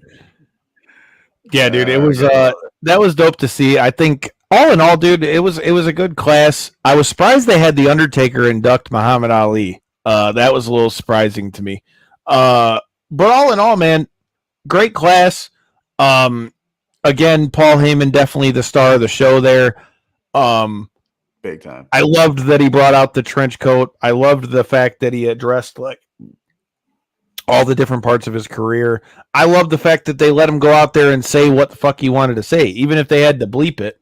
Yeah, dude, it was that was dope to see. I think all in all, dude, it was a good class. I was surprised they had the Undertaker induct Muhammad Ali. That was a little surprising to me. But all in all, man, great class. Again, Paul Heyman definitely the star of the show there. Big time. I loved that he brought out the trench coat. I loved the fact that he addressed like all the different parts of his career. I love the fact that they let him go out there and say what the fuck he wanted to say, even if they had to bleep it.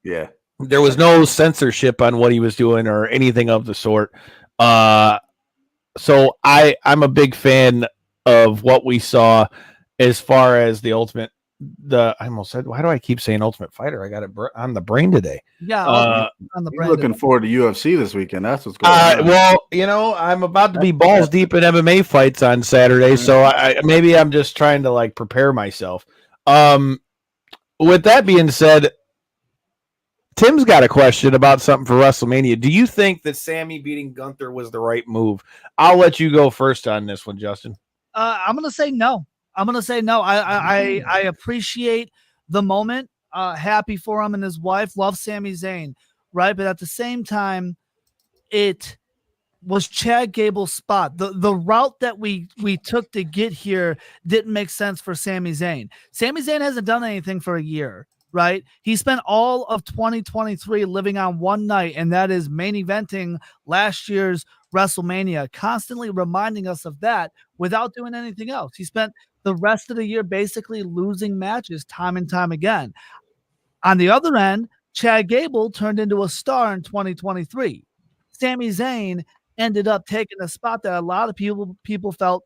Yeah. There was no censorship on what he was doing or anything of the sort. So I'm a big fan of what we saw as far as the Ultimate. I almost said, why do I keep saying Ultimate Fighter? I got it on the brain today. Yeah, on the brain. Looking forward to UFC this weekend. That's what's going on. Well, I'm about to be balls deep in MMA fights on Saturday, so maybe I'm just trying to like prepare myself. With that being said, Tim's got a question about something for WrestleMania. Do you think that Sammy beating Gunther was the right move? I'll let you go first on this one, Justin. I'm gonna say no. I appreciate the moment. Happy for him and his wife. Love Sami Zayn, right? But at the same time, it was Chad Gable's spot. The route that we took to get here didn't make sense for Sami Zayn. Sami Zayn hasn't done anything for a year, right? He spent all of 2023 living on one night, and that is main eventing last year's WrestleMania, constantly reminding us of that without doing anything else. He spent the rest of the year basically losing matches time and time again. On the other end, Chad Gable turned into a star in 2023. Sami Zayn ended up taking a spot that a lot of people felt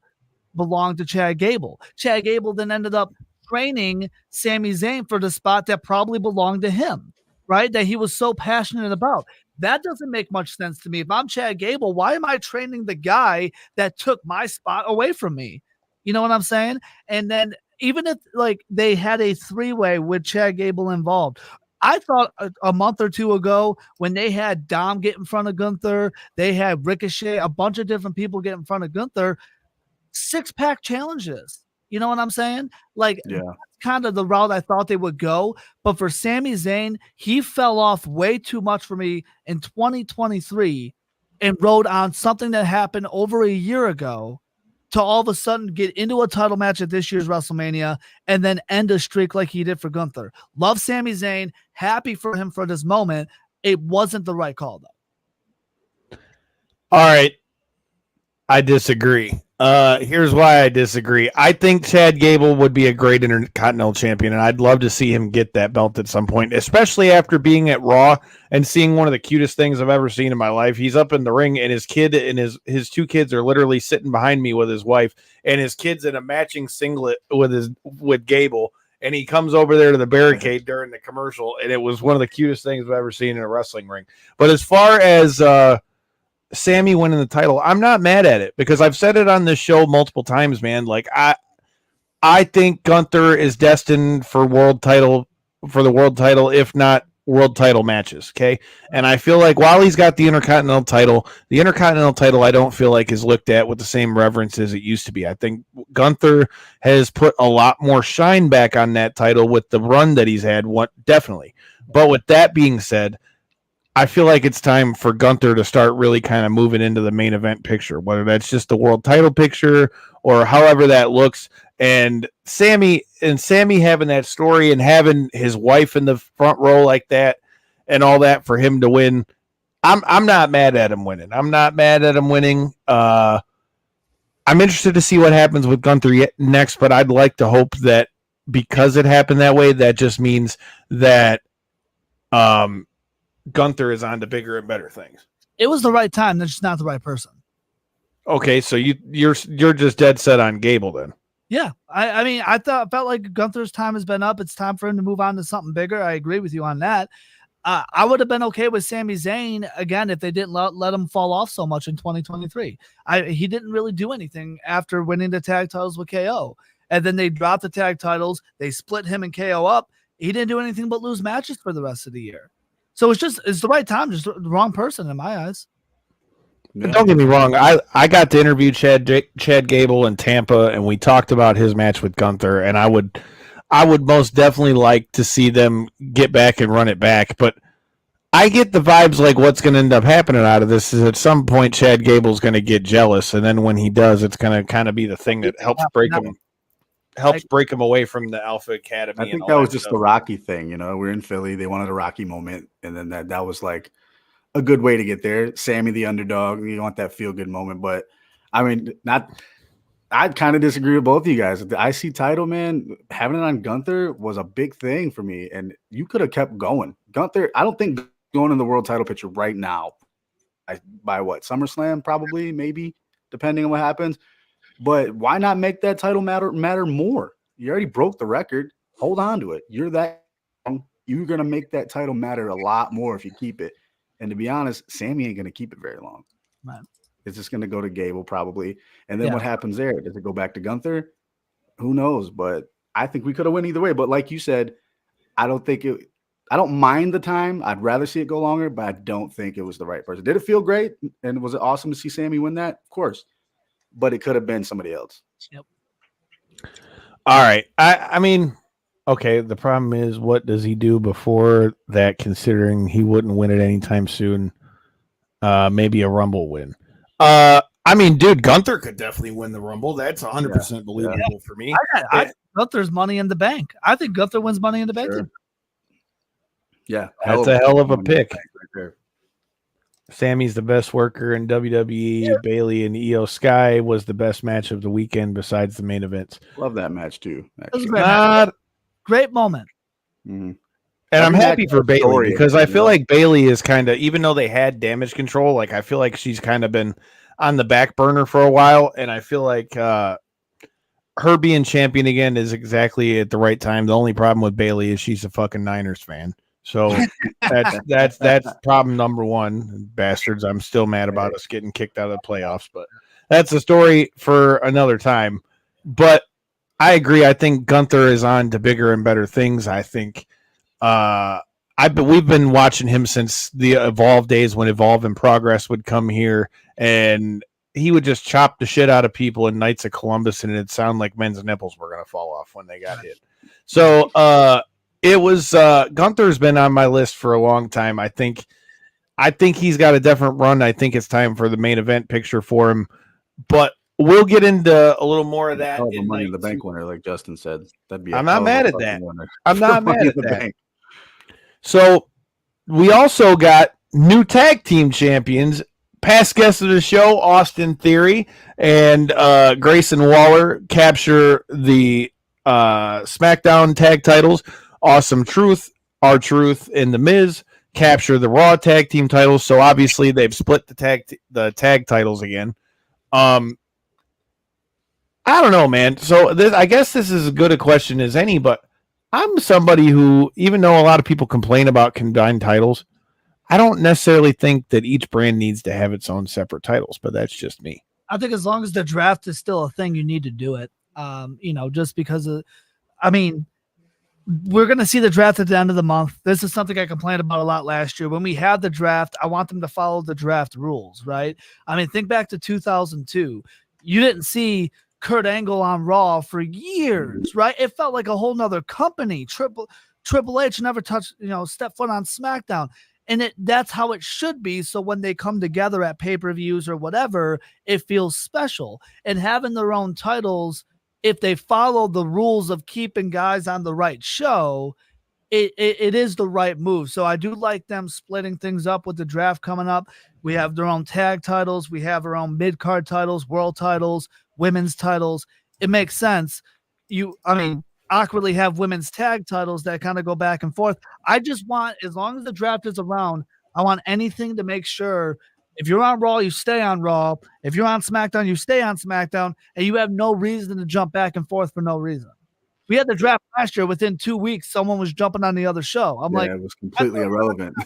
belonged to Chad Gable. Chad Gable then ended up training Sami Zayn for the spot that probably belonged to him, right? That he was so passionate about. That doesn't make much sense to me. If I'm Chad Gable, why am I training the guy that took my spot away from me? You know what I'm saying? And then even if like they had a three-way with Chad Gable involved, I thought a month or two ago when they had Dom get in front of Gunther, they had Ricochet, a bunch of different people get in front of Gunther, 6-pack challenges. You know what I'm saying? Like, Yeah. that's kind of the route I thought they would go. But for Sami Zayn, he fell off way too much for me in 2023 and rode on something that happened over a year ago to all of a sudden get into a title match at this year's WrestleMania and then end a streak like he did for Gunther. Love Sami Zayn. Happy for him for this moment. It wasn't the right call, though. All right. I disagree. Here's why I disagree. I think Chad Gable would be a great Intercontinental Champion, and I'd love to see him get that belt at some point, especially after being at Raw and seeing one of the cutest things I've ever seen in my life. He's up in the ring, and his kid and his two kids are literally sitting behind me with his wife, and his kid's in a matching singlet with Gable, and he comes over there to the barricade during the commercial, and it was one of the cutest things I've ever seen in a wrestling ring. But as far as Sammy winning the title, I'm not mad at it because I've said it on this show multiple times, man. Like I think Gunther is destined for the world title, if not world title matches. Okay. And I feel like while he's got the Intercontinental title, I don't feel like is looked at with the same reverence as it used to be. I think Gunther has put a lot more shine back on that title with the run that he's had. Definitely. But with that being said, I feel like it's time for Gunther to start really kind of moving into the main event picture, whether that's just the world title picture or however that looks. And Sammy having that story and having his wife in the front row like that and all that for him to win, I'm not mad at him winning. I'm interested to see what happens with Gunther next, but I'd like to hope that because it happened that way, that just means that Gunther is on to bigger and better things. It was the right time. They're just not the right person. Okay, so you're just dead set on Gable then. Yeah, I mean, felt like Gunther's time has been up. It's time for him to move on to something bigger. I agree with you on that. I would have been okay with Sami Zayn again if they didn't let him fall off so much in 2023. He didn't really do anything after winning the tag titles with KO, and then they dropped the tag titles. They split him and KO up. He didn't do anything but lose matches for the rest of the year. So it's the right time, just the wrong person in my eyes. Yeah. Don't get me wrong. I got to interview Chad Gable in Tampa, and we talked about his match with Gunther, and I would most definitely like to see them get back and run it back. But I get the vibes like what's going to end up happening out of this is at some point Chad Gable's going to get jealous, and then when he does, it's going to kind of be the thing that helps break him away from the Alpha Academy. I think that was just the Rocky thing. We're in Philly. They wanted a Rocky moment. And then that was like a good way to get there. Sammy, the underdog, you want that feel good moment. But I mean, I kind of disagree with both of you guys. The IC title, man, having it on Gunther was a big thing for me. And you could have kept going. Gunther, I don't think going in the world title picture right now by what? SummerSlam, probably, maybe, depending on what happens. But why not make that title matter more? You already broke the record. Hold on to it. You're going to make that title matter a lot more if you keep it. And to be honest, Sammy ain't going to keep it very long. Right. It's just going to go to Gable probably. And then what happens there? Does it go back to Gunther? Who knows? But I think we could have went either way. But like you said, I don't mind the time. I'd rather see it go longer, but I don't think it was the right person. Did it feel great? And was it awesome to see Sammy win that? Of course. But it could have been somebody else. Yep. All right. I mean, okay, the problem is what does he do before that, considering he wouldn't win it anytime soon? Maybe a Rumble win. I mean, dude, Gunther could definitely win the Rumble. That's 100% believable for me. I think Gunther's Money in the Bank. I think Gunther wins Money in the Bank. Sure. Yeah. That's a hell of a pick. Sammy's the best worker in WWE. Yeah. Bailey and Io Sky was the best match of the weekend besides the main events. Love that match too. Great moment. Mm-hmm. And I'm happy for Bailey because I feel like Bailey is kind of, even though they had Damage Control, like I feel like she's kind of been on the back burner for a while. And I feel like her being champion again is exactly at the right time. The only problem with Bailey is she's a fucking Niners fan. So that's problem number one. Bastards. I'm still mad about us getting kicked out of the playoffs, but that's a story for another time. But I agree. I think Gunther is on to bigger and better things. I think we've been watching him since the Evolve days when Evolve in Progress would come here, and he would just chop the shit out of people in Knights of Columbus, and it'd sound like men's nipples were gonna fall off when they got hit. So it was Gunther's been on my list for a long time. I think he's got a definite run. I think it's time for the main event picture for him, but we'll get into a little more of that. The Money in the Bank winner, like Justin said, that'd be. I'm not mad at that. I'm not mad at that. So we also got new tag team champions, past guests of the show, Austin Theory and Grayson Waller capture the SmackDown tag titles. Awesome Truth, R-Truth, and The Miz capture the Raw tag team titles. So obviously they've split the tag titles again. I don't know, man. So I guess this is as good a question as any, but I'm somebody who, even though a lot of people complain about combined titles, I don't necessarily think that each brand needs to have its own separate titles, but that's just me. I think as long as the draft is still a thing, you need to do it. Just because of, we're going to see the draft at the end of the month. This is something I complained about a lot last year. When we had the draft, I want them to follow the draft rules, right? Think back to 2002. You didn't see Kurt Angle on Raw for years, right? It felt like a whole nother company. Triple H never touched, step foot on SmackDown. And that's how it should be. So when they come together at pay-per-views or whatever, it feels special. And having their own titles, if they follow the rules of keeping guys on the right show, it is the right move. So I do like them splitting things up with the draft coming up. We have their own tag titles. We have our own mid-card titles, world titles, women's titles. It makes sense. Awkwardly have women's tag titles that kind of go back and forth. I just want, as long as the draft is around, I want anything to make sure if you're on Raw, you stay on Raw. If you're on SmackDown, you stay on SmackDown, and you have no reason to jump back and forth for no reason. We had the draft last year. Within 2 weeks, someone was jumping on the other show. It was completely irrelevant.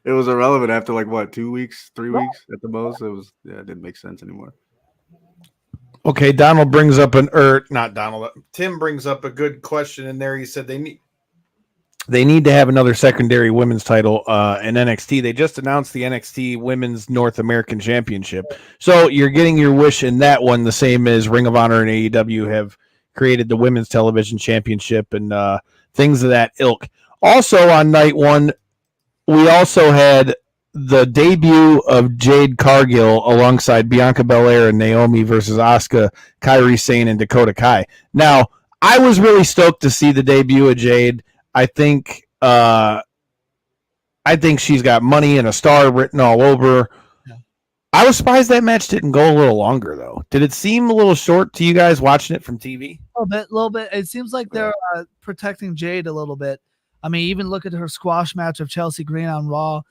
It was irrelevant after 2 weeks, 3 weeks at the most. It didn't make sense anymore. Okay, Tim brings up a good question in there. He said they need to have another secondary women's title in NXT. They just announced the NXT Women's North American Championship. So you're getting your wish in that one, the same as Ring of Honor and AEW have created the Women's Television Championship and things of that ilk. Also on night one, we also had the debut of Jade Cargill alongside Bianca Belair and Naomi versus Asuka, Kairi Sane, and Dakota Kai. Now, I was really stoked to see the debut of Jade. I think she's got money and a star written all over. Yeah. I was surprised that match didn't go a little longer, though. Did it seem a little short to you guys watching it from TV? A little bit. It seems like they're protecting Jade a little bit. Even look at her squash match of Chelsea Green on Raw.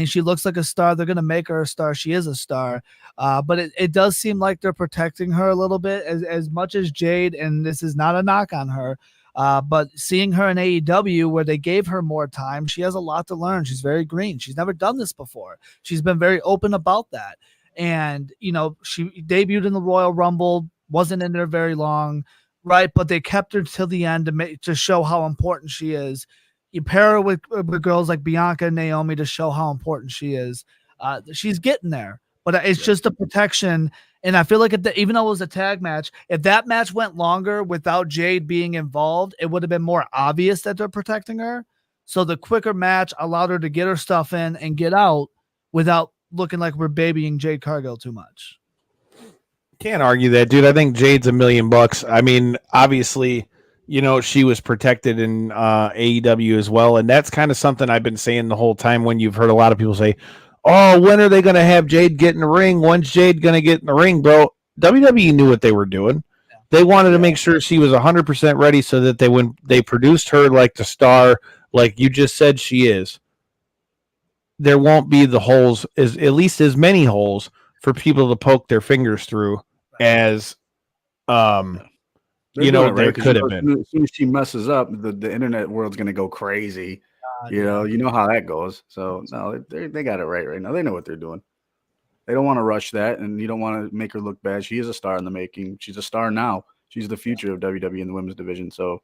She looks like a star. They're going to make her a star. She is a star. But it does seem like they're protecting her a little bit as much as Jade, and this is not a knock on her. But seeing her in AEW where they gave her more time, she has a lot to learn. She's very green. She's never done this before. She's been very open about that. And, she debuted in the Royal Rumble, wasn't in there very long, right? But they kept her till the end to show how important she is. You pair her with girls like Bianca and Naomi to show how important she is. She's getting there, but it's just a protection. And I feel like even though it was a tag match, if that match went longer without Jade being involved, it would have been more obvious that they're protecting her. So the quicker match allowed her to get her stuff in and get out without looking like we're babying Jade Cargill too much. Can't argue that, dude. I think Jade's $1 million. Obviously, she was protected in AEW as well. And that's kind of something I've been saying the whole time when you've heard a lot of people say, oh, when are they going to have Jade get in the ring? When's Jade going to get in the ring, bro? WWE knew what they were doing. They wanted to make sure she was 100% ready so that when they produced her like the star, like you just said she is, there won't be the holes, at least as many holes for people to poke their fingers through as there could have been. As soon as she messes up, the internet world's going to go crazy. You know how that goes. So no, they got it right now. They know what they're doing. They don't want to rush that, and you don't want to make her look bad. She is a star in the making. She's a star now. She's the future of WWE in the women's division. So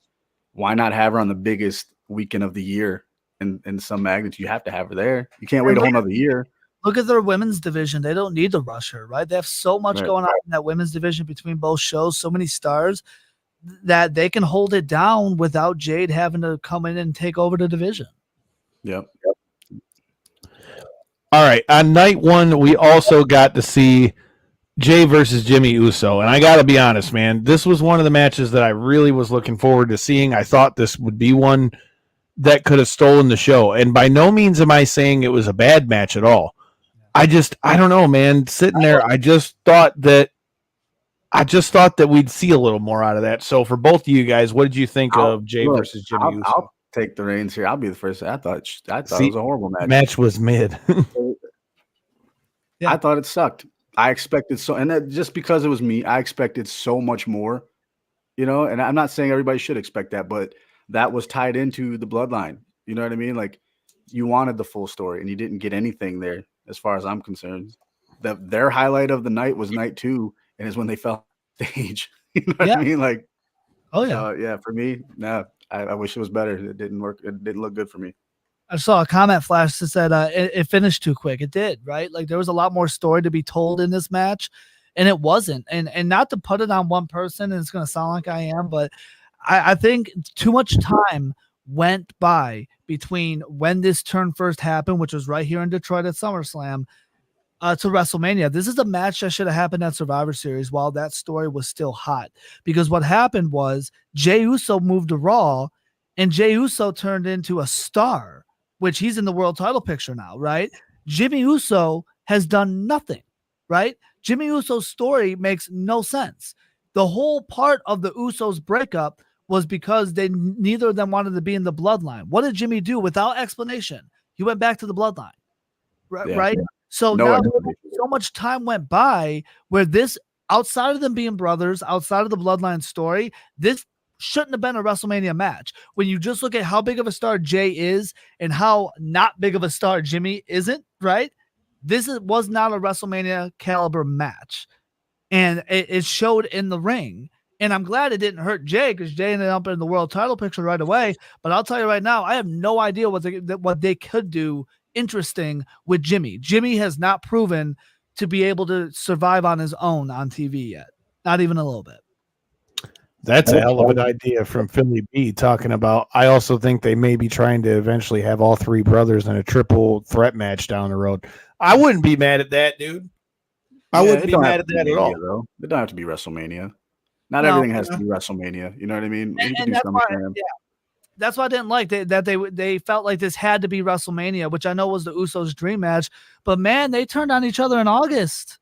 why not have her on the biggest weekend of the year in some magnitude. You have to have her there. You can't wait a whole nother year. Look at their women's division. They don't need to rush her, right? They have so much Right. going on in that women's division between both shows, so many stars that they can hold it down without Jade having to come in and take over the division. Yep. All right. On night one, we also got to see Jay versus Jimmy Uso. And I got to be honest, man, this was one of the matches that I really was looking forward to seeing. I thought this would be one that could have stolen the show. And by no means am I saying it was a bad match at all. I don't know, man. Sitting there, I just thought that we'd see a little more out of that. So for both of you guys, what did you think of Jay versus Jimmy Uso? I'll take the reins here. I'll be the first. I thought it was a horrible match. Match was mid. I thought it sucked. I expected and that just because it was me, I expected so much more, and I'm not saying everybody should expect that, but that was tied into the bloodline. You know what I mean? Like, you wanted the full story and you didn't get anything there as far as I'm concerned. Their highlight of the night was night 2, and is when they fell off stage. You know what I mean? Like, oh yeah. Yeah, for me, no, I wish it was better. It didn't work. It didn't look good for me. I saw a comment flash that said it finished too quick. It did, right? Like, there was a lot more story to be told in this match, and it wasn't. And not to put it on one person, and it's going to sound like I am, but I think too much time went by between when this turn first happened, which was right here in Detroit at SummerSlam, to WrestleMania. This is a match that should have happened at Survivor Series while that story was still hot. Because what happened was Jey Uso moved to Raw, and Jey Uso turned into a star, which he's in the world title picture now, right? Jimmy Uso has done nothing, right? Jimmy Uso's story makes no sense. The whole part of the Usos breakup was because neither of them wanted to be in the bloodline. What did Jimmy do without explanation? He went back to the bloodline, right? So now so much time went by where this, outside of them being brothers, outside of the bloodline story, this shouldn't have been a WrestleMania match. When you just look at how big of a star Jay is and how not big of a star Jimmy isn't, right? This was not a WrestleMania caliber match. And it showed in the ring. And I'm glad it didn't hurt Jay, because Jay ended up in the world title picture right away. But I'll tell you right now, I have no idea what they could do interesting with Jimmy. Jimmy has not proven to be able to survive on his own on TV yet. Not even a little bit. That's a hell of an idea from Philly B, talking about, I also think they may be trying to eventually have all three brothers in a triple threat match down the road. I wouldn't be mad at that, dude. I wouldn't be mad at that at all. Though. It don't have to be WrestleMania. Not everything has to be WrestleMania. You know what I mean? That's why I didn't like that they felt like this had to be WrestleMania, which I know was the Usos' dream match. But man, they turned on each other in August,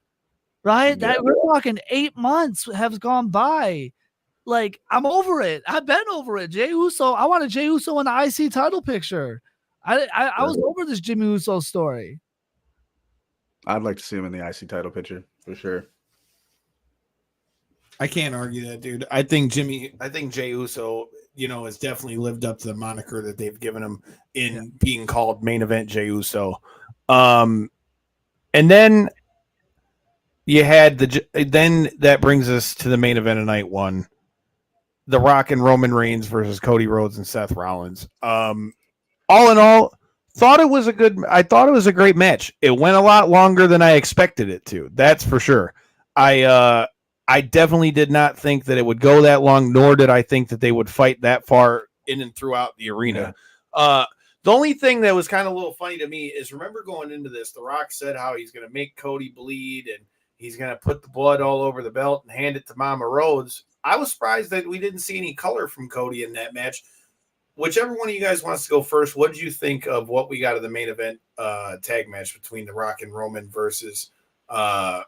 right? Yeah. We're talking 8 months have gone by. Like, I'm over it. I've been over it. Jey Uso. I wanted Jey Uso in the IC title picture. I was over this Jimmy Uso story. I'd like to see him in the IC title picture for sure. I can't argue that, dude. I think Jey Uso, has definitely lived up to the moniker that they've given him in being called main event Jey Uso. And then you had then that brings us to the main event of night one. The Rock and Roman Reigns versus Cody Rhodes and Seth Rollins. All in all, I thought it was a great match. It went a lot longer than I expected it to. That's for sure. I definitely did not think that it would go that long, nor did I think that they would fight that far in and throughout the arena. Yeah. The only thing that was kind of a little funny to me is, remember going into this, The Rock said how he's going to make Cody bleed and he's going to put the blood all over the belt and hand it to Mama Rhodes. I was surprised that we didn't see any color from Cody in that match. Whichever one of you guys wants to go first, what did you think of what we got in the main event tag match between The Rock and Roman versus Cody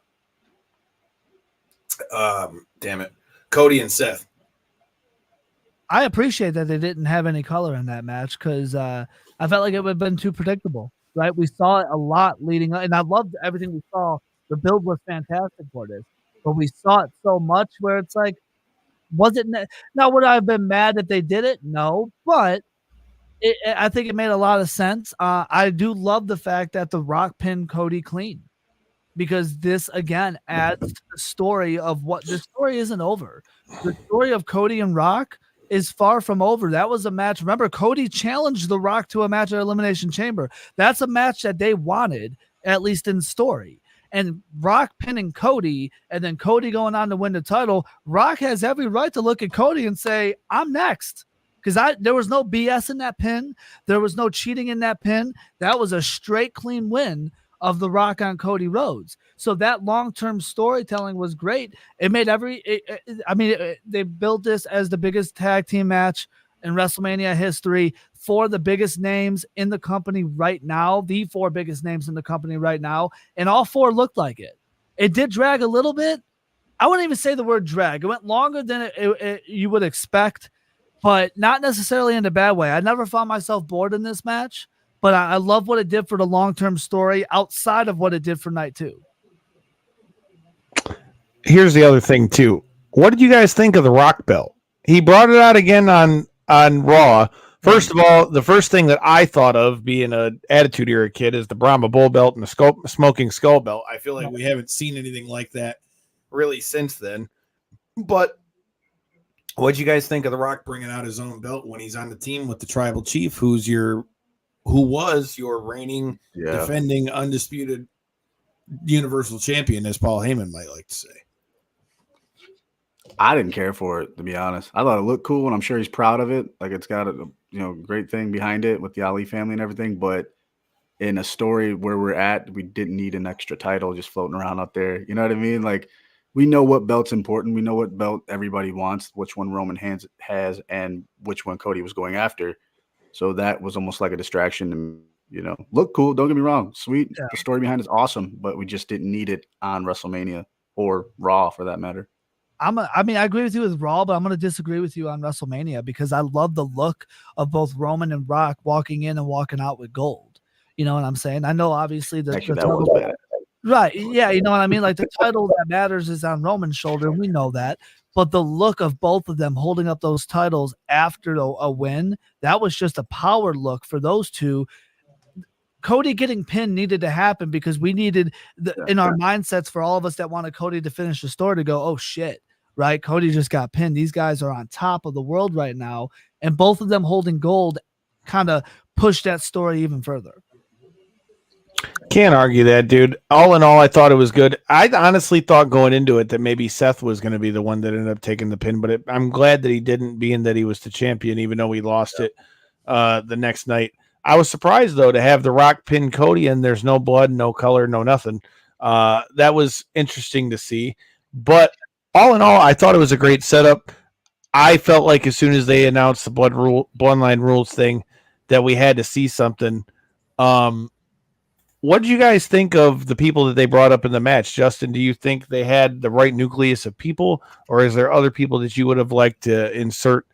and Seth? I appreciate that they didn't have any color in that match, because I felt like it would have been too predictable, right? We saw it a lot leading up, and I loved everything we saw. The build was fantastic for this, but we saw it so much where it's like, now would I have been mad if they did it? No, but I think it made a lot of sense. I do love the fact that The Rock pinned Cody clean, because this again adds to the story of what this story isn't over. The story of Cody and Rock is far from over. That was a match. Remember, Cody challenged The Rock to a match at Elimination Chamber. That's a match that they wanted, at least in story. And Rock pinning Cody, and then Cody going on to win the title. Rock has every right to look at Cody and say, I'm next. Because there was no BS in that pin. There was no cheating in that pin. That was a straight, clean win of The Rock on Cody Rhodes. So that long-term storytelling was great. It made they built this as the biggest tag team match in WrestleMania history for the biggest names in the company right now, the 4 biggest names in the company right now, and all 4 looked like it. It did drag a little bit. I wouldn't even say the word drag. It went longer than you would expect, but not necessarily in a bad way. I never found myself bored in this match, but I love what it did for the long-term story outside of what it did for night 2. Here's the other thing, too. What did you guys think of the Rock belt? He brought it out again on Raw. First of all, the first thing that I thought of being an Attitude Era kid is the Brahma Bull belt and the Smoking Skull belt. I feel like we haven't seen anything like that really since then. But what did you guys think of the Rock bringing out his own belt when he's on the team with the Tribal Chief, who was your reigning, defending, undisputed Universal Champion, as Paul Heyman might like to say? I didn't care for it, to be honest. I thought it looked cool, and I'm sure he's proud of it. Like, it's got a great thing behind it with the Ali family and everything. But in a story where we're at, we didn't need an extra title just floating around out there. You know what I mean? Like, we know what belt's important. We know what belt everybody wants, which one Roman has, and which one Cody was going after. So that was almost like a distraction. Look cool. Don't get me wrong. Sweet. Yeah. The story behind it is awesome, but we just didn't need it on WrestleMania or Raw for that matter. I agree with you with Raw, but I'm going to disagree with you on WrestleMania because I love the look of both Roman and Rock walking in and walking out with gold. You know what I'm saying? I know, obviously, the title, was bad. Right. Yeah. You know what I mean? Like, the title that matters is on Roman's shoulder. We know that. But the look of both of them holding up those titles after a win, that was just a power look for those two. Cody getting pinned needed to happen because we needed in our mindsets for all of us that wanted Cody to finish the story to go, oh shit, right? Cody just got pinned. These guys are on top of the world right now. And both of them holding gold kind of pushed that story even further. Can't argue that, dude. All in all, I thought it was good. I honestly thought going into it that maybe Seth was going to be the one that ended up taking the pin, but I'm glad that he didn't, being that he was the champion, even though he lost it the next night. I was surprised, though, to have The Rock pin Cody, and there's no blood, no color, no nothing. That was interesting to see. But all in all, I thought it was a great setup. I felt like as soon as they announced the bloodline rules thing that we had to see something. What did you guys think of the people that they brought up in the match? Justin, do you think they had the right nucleus of people, or is there other people that you would have liked to insert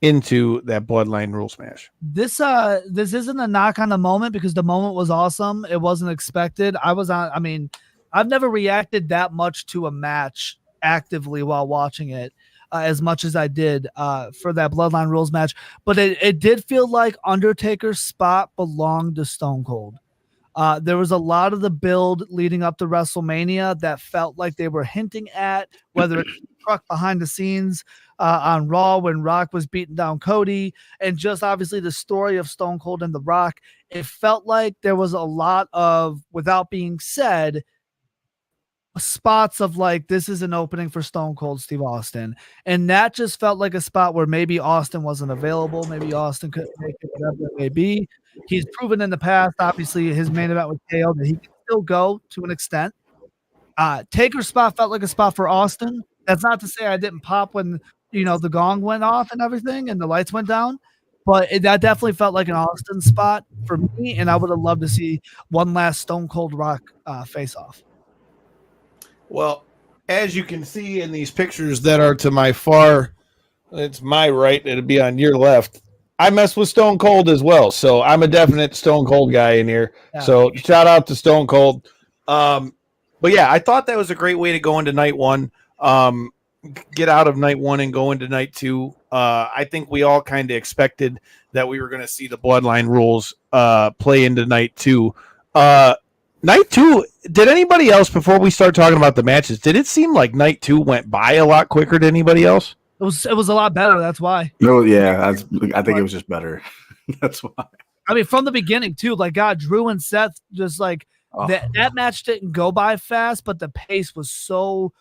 into that bloodline rules match? This isn't a knock on the moment because the moment was awesome. It wasn't expected. I've never reacted that much to a match actively while watching it as much as I did for that bloodline rules match. But it did feel like Undertaker's spot belonged to Stone Cold. There was a lot of the build leading up to WrestleMania that felt like they were hinting at, whether it's truck behind the scenes on Raw when Rock was beating down Cody, and just obviously the story of Stone Cold and The Rock. It felt like there was a lot of, without being said, spots of like, this is an opening for Stone Cold Steve Austin. And that just felt like a spot where maybe Austin wasn't available. Maybe Austin couldn't make it, whatever it may be. He's proven in the past, obviously, his main event with KO that he can still go to an extent. Taker's spot felt like a spot for Austin. That's not to say I didn't pop when, the gong went off and everything and the lights went down. But that definitely felt like an Austin spot for me. And I would have loved to see one last Stone Cold Rock face-off. Well, as you can see in these pictures that are to my far, it's my right, it'll be on your left. I mess with Stone Cold as well, so I'm a definite Stone Cold guy in here. Yeah. So shout out to Stone Cold. But yeah, I thought that was a great way to go into night one. Get out of night one and go into night two. I think we all kind of expected that we were going to see the bloodline rules play into night two. Night two, did anybody else, before we start talking about the matches, did it seem like night two went by a lot quicker to anybody else? It was a lot better. That's why. No, yeah, I think it was just better. That's why. I mean, from the beginning too. Like, God, Drew and Seth just like that match didn't go by fast, but the pace was so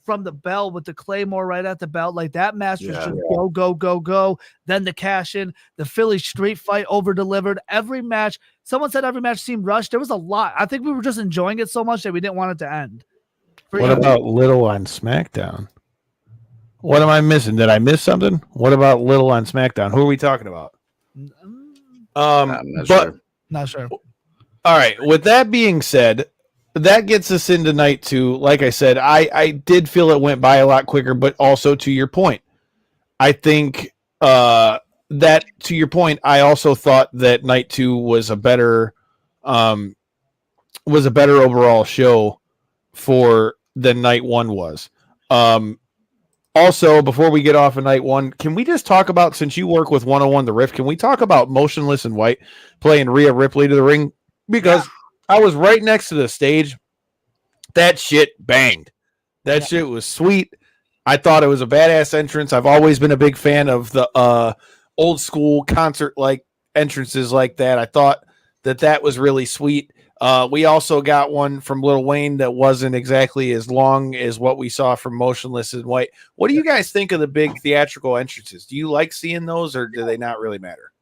from the bell with the Claymore right at the belt. Like that match was just go, go, go, go. Then the cash in, the Philly street fight over delivered. Every match, someone said every match seemed rushed. There was a lot. I think we were just enjoying it so much that we didn't want it to end. What about Little on SmackDown? What am I missing? Did I miss something? What about Little on SmackDown? Who are we talking about? Not sure. All right. With that being said, that gets us into night 2. Like I said, I did feel it went by a lot quicker, but also to your point, I think that to your point, I also thought that night 2 was a better overall show than night 1 was. Also, before we get off of night 1, can we just talk about, since you work with 101 The Rift, can we talk about Motionless in White playing Rhea Ripley to the ring? Because I was right next to the stage. That shit banged. That shit was sweet. I thought it was a badass entrance. I've always been a big fan of the old school concert-like entrances like that. I thought that was really sweet. We also got one from Lil Wayne that wasn't exactly as long as what we saw from Motionless in White. What do you guys think of the big theatrical entrances? Do you like seeing those, or do they not really matter?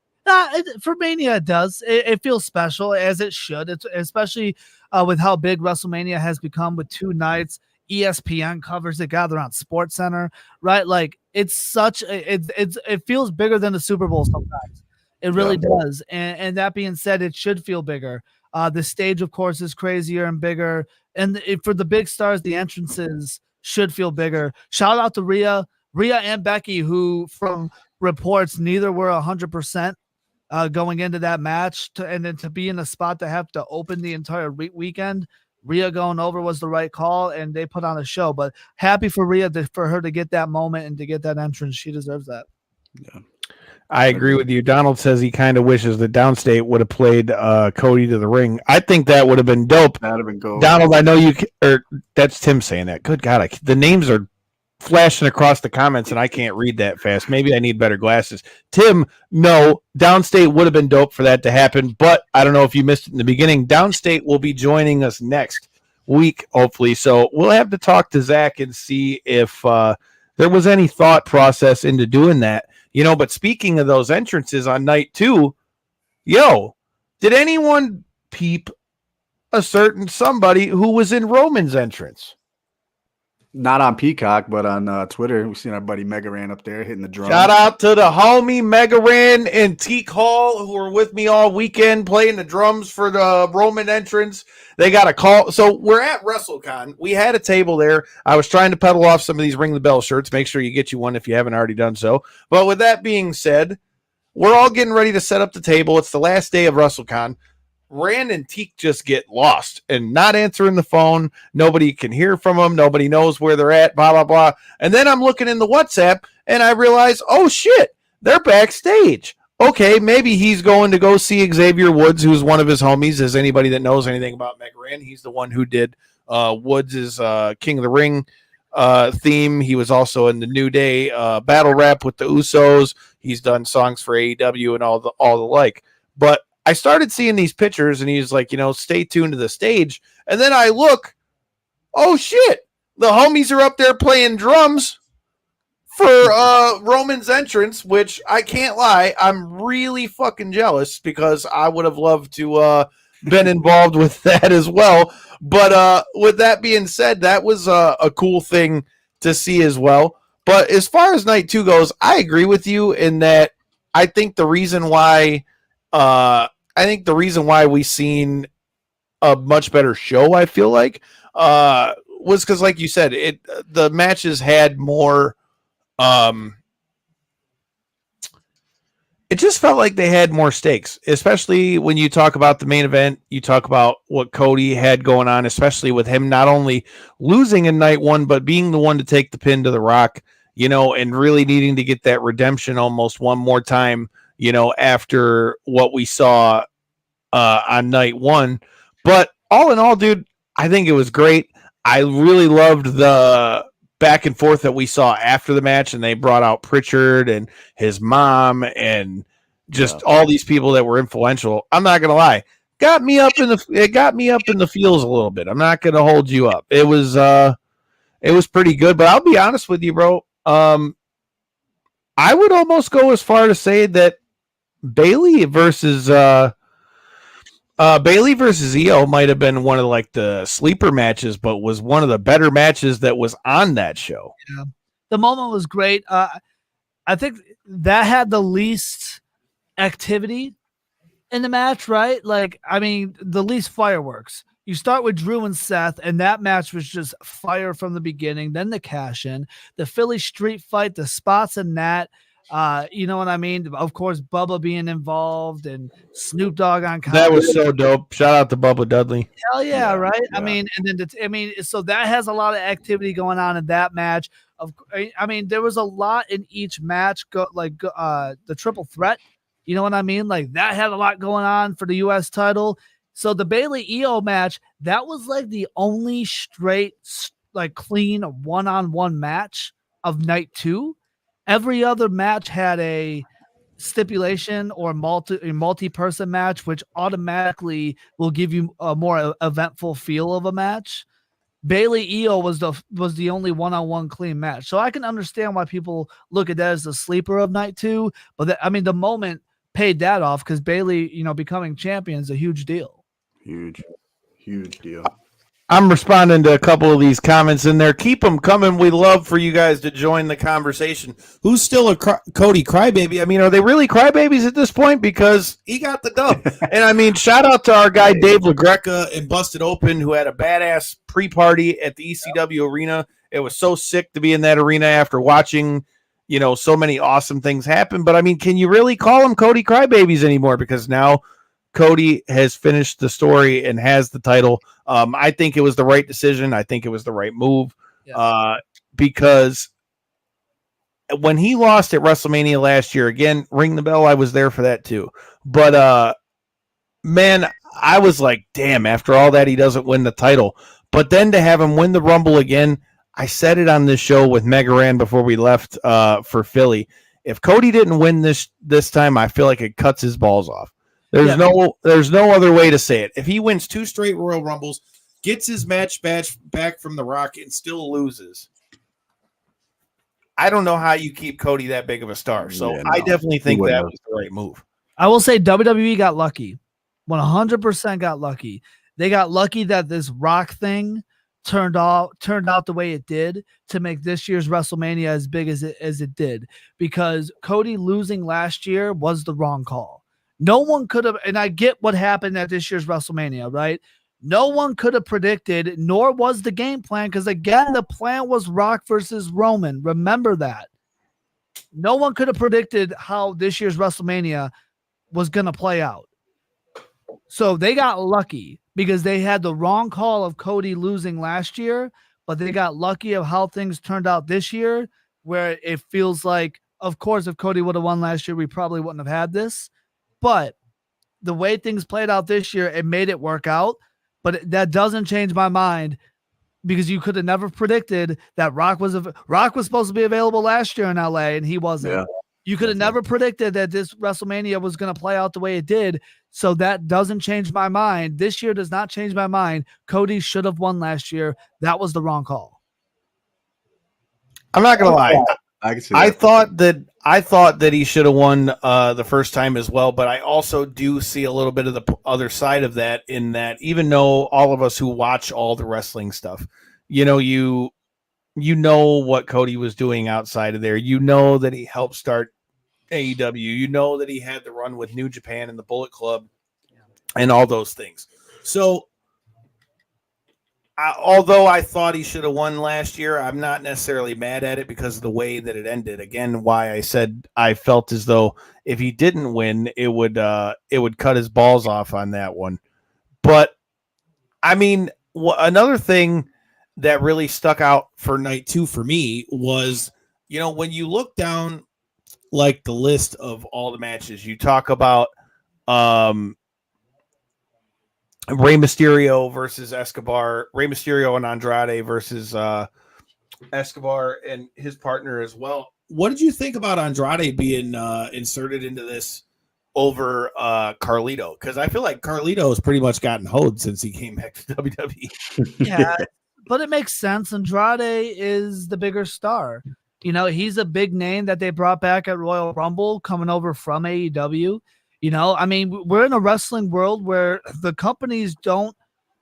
For Mania, it does. It feels special, as it should. It's especially with how big WrestleMania has become with 2 nights. ESPN covers it, Gather on Sports Center, right? Like it's such. It feels bigger than the Super Bowl sometimes. It really does. And that being said, it should feel bigger. The stage, of course, is crazier and bigger. And for the big stars, the entrances should feel bigger. Shout out to Rhea and Becky, who from reports, neither were 100% going into that match. And then to be in a spot to have to open the entire weekend, Rhea going over was the right call, and they put on a show. But happy for Rhea for her to get that moment and to get that entrance. She deserves that. Yeah. I agree with you. Donald says he kind of wishes that Downstate would have played Cody to the ring. I think that would have been dope. That would have been cool. Donald, I know you or that's Tim saying that. Good God, the names are flashing across the comments and I can't read that fast. Maybe I need better glasses. Tim, no, Downstate would have been dope for that to happen, but I don't know if you missed it in the beginning. Downstate will be joining us next week, hopefully. So we'll have to talk to Zach and see if there was any thought process into doing that. You know, but speaking of those entrances on night 2, did anyone peep a certain somebody who was in Roman's entrance? Not on Peacock, but on Twitter. We've seen our buddy Megaran up there hitting the drum. Shout out to the homie Megaran and Teak Hall, who were with me all weekend playing the drums for the Roman entrance. They got a call. So we're at WrestleCon. We had a table there. I was trying to peddle off some of these Ring the Bell shirts. Make sure you get you one if you haven't already done so. But with that being said, we're all getting ready to set up the table. It's the last day of WrestleCon. Rand and Teak just get lost and not answering the phone. Nobody can hear from them. Nobody knows where they're at, blah, blah, blah. And then I'm looking in the WhatsApp and I realize, oh shit, they're backstage. Okay, maybe he's going to go see Xavier Woods, who's one of his homies. As anybody that knows anything about Megaran, he's the one who did Woods' King of the Ring theme. He was also in the New Day battle rap with the Usos. He's done songs for AEW and all the like. But I started seeing these pictures, and he's like, stay tuned to the stage. And then I look, oh shit, the homies are up there playing drums for Roman's entrance, which I can't lie, I'm really fucking jealous because I would have loved to been involved with that as well. But with that being said, that was a cool thing to see as well. But as far as night 2 goes, I agree with you in that I think the reason why we seen a much better show, I feel like, was because, like you said, the matches had more. It just felt like they had more stakes, especially when you talk about the main event. You talk about what Cody had going on, especially with him not only losing in night 1, but being the one to take the pin to The Rock, and really needing to get that redemption almost one more time, after what we saw on night 1. But all in all, dude, I think it was great. I really loved the back and forth that we saw after the match, and they brought out Pritchard and his mom and just all these people that were influential. I'm not gonna lie, it got me up in the feels a little bit. I'm not gonna hold you up. It was pretty good, but I'll be honest with you, bro. I would almost go as far to say that Bailey versus EO might have been one of like the sleeper matches, but was one of the better matches that was on that show. Yeah. The moment was great. I think that had the least activity in the match, right? Like, I mean, the least fireworks. You start with Drew and Seth, and that match was just fire from the beginning. Then the cash in, the Philly street fight, the spots and that. You know what I mean? Of course, Bubba being involved and Snoop Dogg on commentary. That was so dope. Shout out to Bubba Dudley. Hell yeah, right? Yeah. I mean, and then so that has a lot of activity going on in that match. I mean, there was a lot in each match. The triple threat. You know what I mean? Like that had a lot going on for the U.S. title. So the Bailey EO match, that was like the only straight, like clean one-on-one match of night 2. Every other match had a stipulation or multi-person match, which automatically will give you a more eventful feel of a match. Bailey EO was the only one-on-one clean match. So I can understand why people look at that as the sleeper of night 2. But the moment paid that off because Bailey, becoming champion is a huge deal. Huge deal. I'm responding to a couple of these comments in there. Keep them coming. We love for you guys to join the conversation. Who's still a Cody crybaby? I mean, are they really crybabies at this point? Because he got the dub. And I mean, shout out to our guy Dave LaGreca in Busted Open, who had a badass pre-party at the ECW arena. It was so sick to be in that arena after watching, so many awesome things happen. But I mean, can you really call them Cody crybabies anymore? Because now Cody has finished the story and has the title. I think it was the right decision. I think it was the right move because when he lost at WrestleMania last year, again, ring the bell. I was there for that too. But man, I was like, damn, after all that, he doesn't win the title. But then to have him win the Rumble again, I said it on this show with Megaran before we left for Philly. If Cody didn't win this time, I feel like it cuts his balls off. There's no other way to say it. If he wins 2 straight Royal Rumbles, gets his match back from The Rock, and still loses, I don't know how you keep Cody that big of a star. So I definitely think that was the right move. I will say WWE got lucky. 100% got lucky. They got lucky that this Rock thing turned out the way it did to make this year's WrestleMania as big as it did, because Cody losing last year was the wrong call. No one could have, and I get what happened at this year's WrestleMania, right? No one could have predicted, nor was the game plan, because again, the plan was Rock versus Roman. Remember that. No one could have predicted how this year's WrestleMania was going to play out. So they got lucky because they had the wrong call of Cody losing last year, but they got lucky of how things turned out this year, where it feels like, of course, if Cody would have won last year, we probably wouldn't have had this. But the way things played out this year, it made it work out. But that doesn't change my mind, because you could have never predicted that Rock was supposed to be available last year in LA and he wasn't. Yeah. You could have never predicted that this WrestleMania was going to play out the way it did. So that doesn't change my mind. This year does not change my mind. Cody should have won last year. That was the wrong call. I'm not going to lie. I can see that. I thought that he should have won the first time as well, but I also do see a little bit of the other side of that, in that even though all of us who watch all the wrestling stuff, you know what Cody was doing outside of there. You know that he helped start AEW. You know that he had the run with New Japan and the Bullet Club and all those things. So although I thought he should have won last year, I'm not necessarily mad at it because of the way that it ended. Again, why I said I felt as though if he didn't win, it would cut his balls off on that one. But I mean, another thing that really stuck out for night 2 for me was, when you look down like the list of all the matches, you talk about Rey Mysterio versus Escobar, Rey Mysterio and Andrade versus Escobar and his partner as well. What did you think about Andrade being inserted into this over Carlito? Because I feel like Carlito has pretty much gotten hoed since he came back to WWE. Yeah, but it makes sense. Andrade is the bigger star. You know, he's a big name that they brought back at Royal Rumble coming over from AEW. You know, I mean, we're in a wrestling world where the companies don't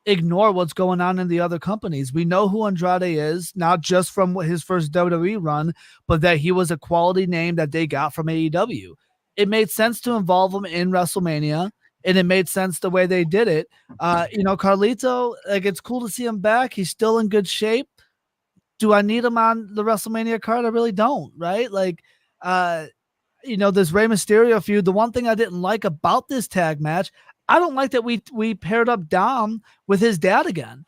ignore what's going on in the other companies. We know who Andrade is, not just from his first WWE run, but that he was a quality name that they got from AEW. It made sense to involve him in WrestleMania, and it made sense the way they did it. You know, Carlito, like, it's cool to see him back. He's still in good shape. Do I need him on the WrestleMania card? I really don't, right? Like, you know, this Rey Mysterio feud, the one thing I didn't like about this tag match, I don't like that we paired up Dom with his dad again.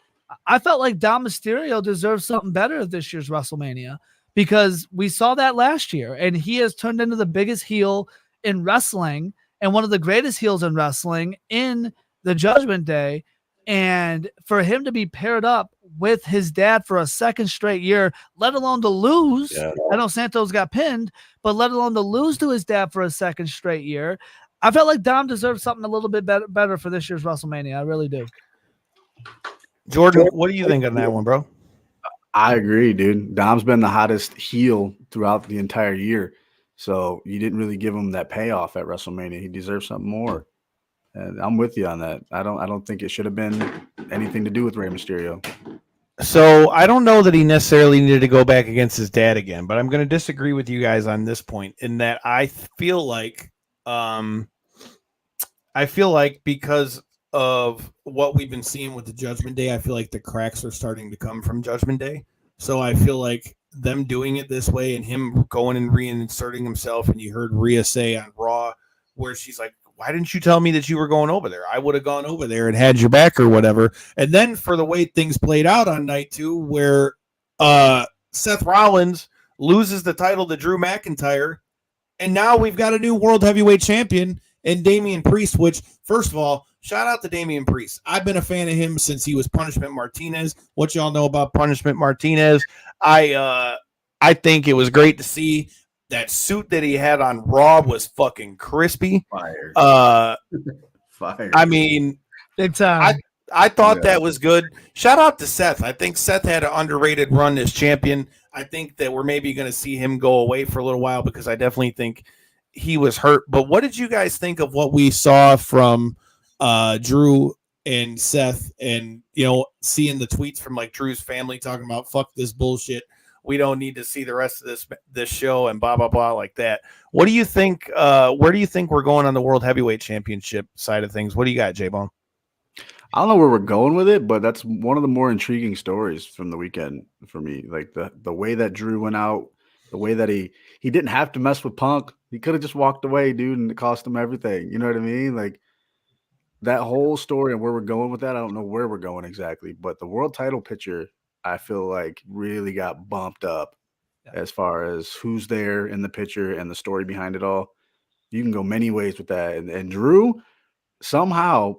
I felt like Dom Mysterio deserves something better at this year's WrestleMania because we saw that last year, and he has turned into the biggest heel in wrestling and one of the greatest heels in wrestling in the Judgment Day. And for him to be paired up with his dad for a second straight year, let alone to lose, I know Santos got pinned, but let alone to lose to his dad for a second straight year, I felt like Dom deserved something a little bit better for this year's WrestleMania. I really do. Jordan, what do you think on that one, bro? I agree, dude. Dom's been the hottest heel throughout the entire year. So you didn't really give him that payoff at WrestleMania. He deserves something more. And I'm with you on that. I don't think it should have been anything to do with Rey Mysterio. So I don't know that he necessarily needed to go back against his dad again, but I'm going to disagree with you guys on this point in that I feel like because of what we've been seeing with the Judgment Day, I feel like the cracks are starting to come from Judgment Day. So I feel like them doing it this way and him going and reinserting himself, and you heard Rhea say on Raw where she's like, why didn't you tell me that you were going over there? I would have gone over there and had your back or whatever. And then for the way things played out on night 2 where Seth Rollins loses the title to Drew McIntyre, and now we've got a new World Heavyweight Champion in Damian Priest, which, first of all, shout out to Damian Priest. I've been a fan of him since he was Punishment Martinez. What y'all know about Punishment Martinez? I think it was great to see. That suit that he had on Raw was fucking crispy. Fire. Fire. I mean, big time. I thought that was good. Shout out to Seth. I think Seth had an underrated run as champion. I think that we're maybe going to see him go away for a little while because I definitely think he was hurt. But what did you guys think of what we saw from Drew and Seth, and, you know, seeing the tweets from like Drew's family talking about fuck this bullshit, we don't need to see the rest of this show and blah blah blah like that. What do you think? Where do you think we're going on the World Heavyweight Championship side of things? What do you got, J-Bone? I don't know where we're going with it, but that's one of the more intriguing stories from the weekend for me. Like the way that Drew went out, the way that he didn't have to mess with Punk. He could have just walked away, dude, and it cost him everything. You know what I mean? Like that whole story and where we're going with that, I don't know where we're going exactly, but the world title picture, I feel like really got bumped up as far as who's there in the picture and the story behind it all. You can go many ways with that. And Drew somehow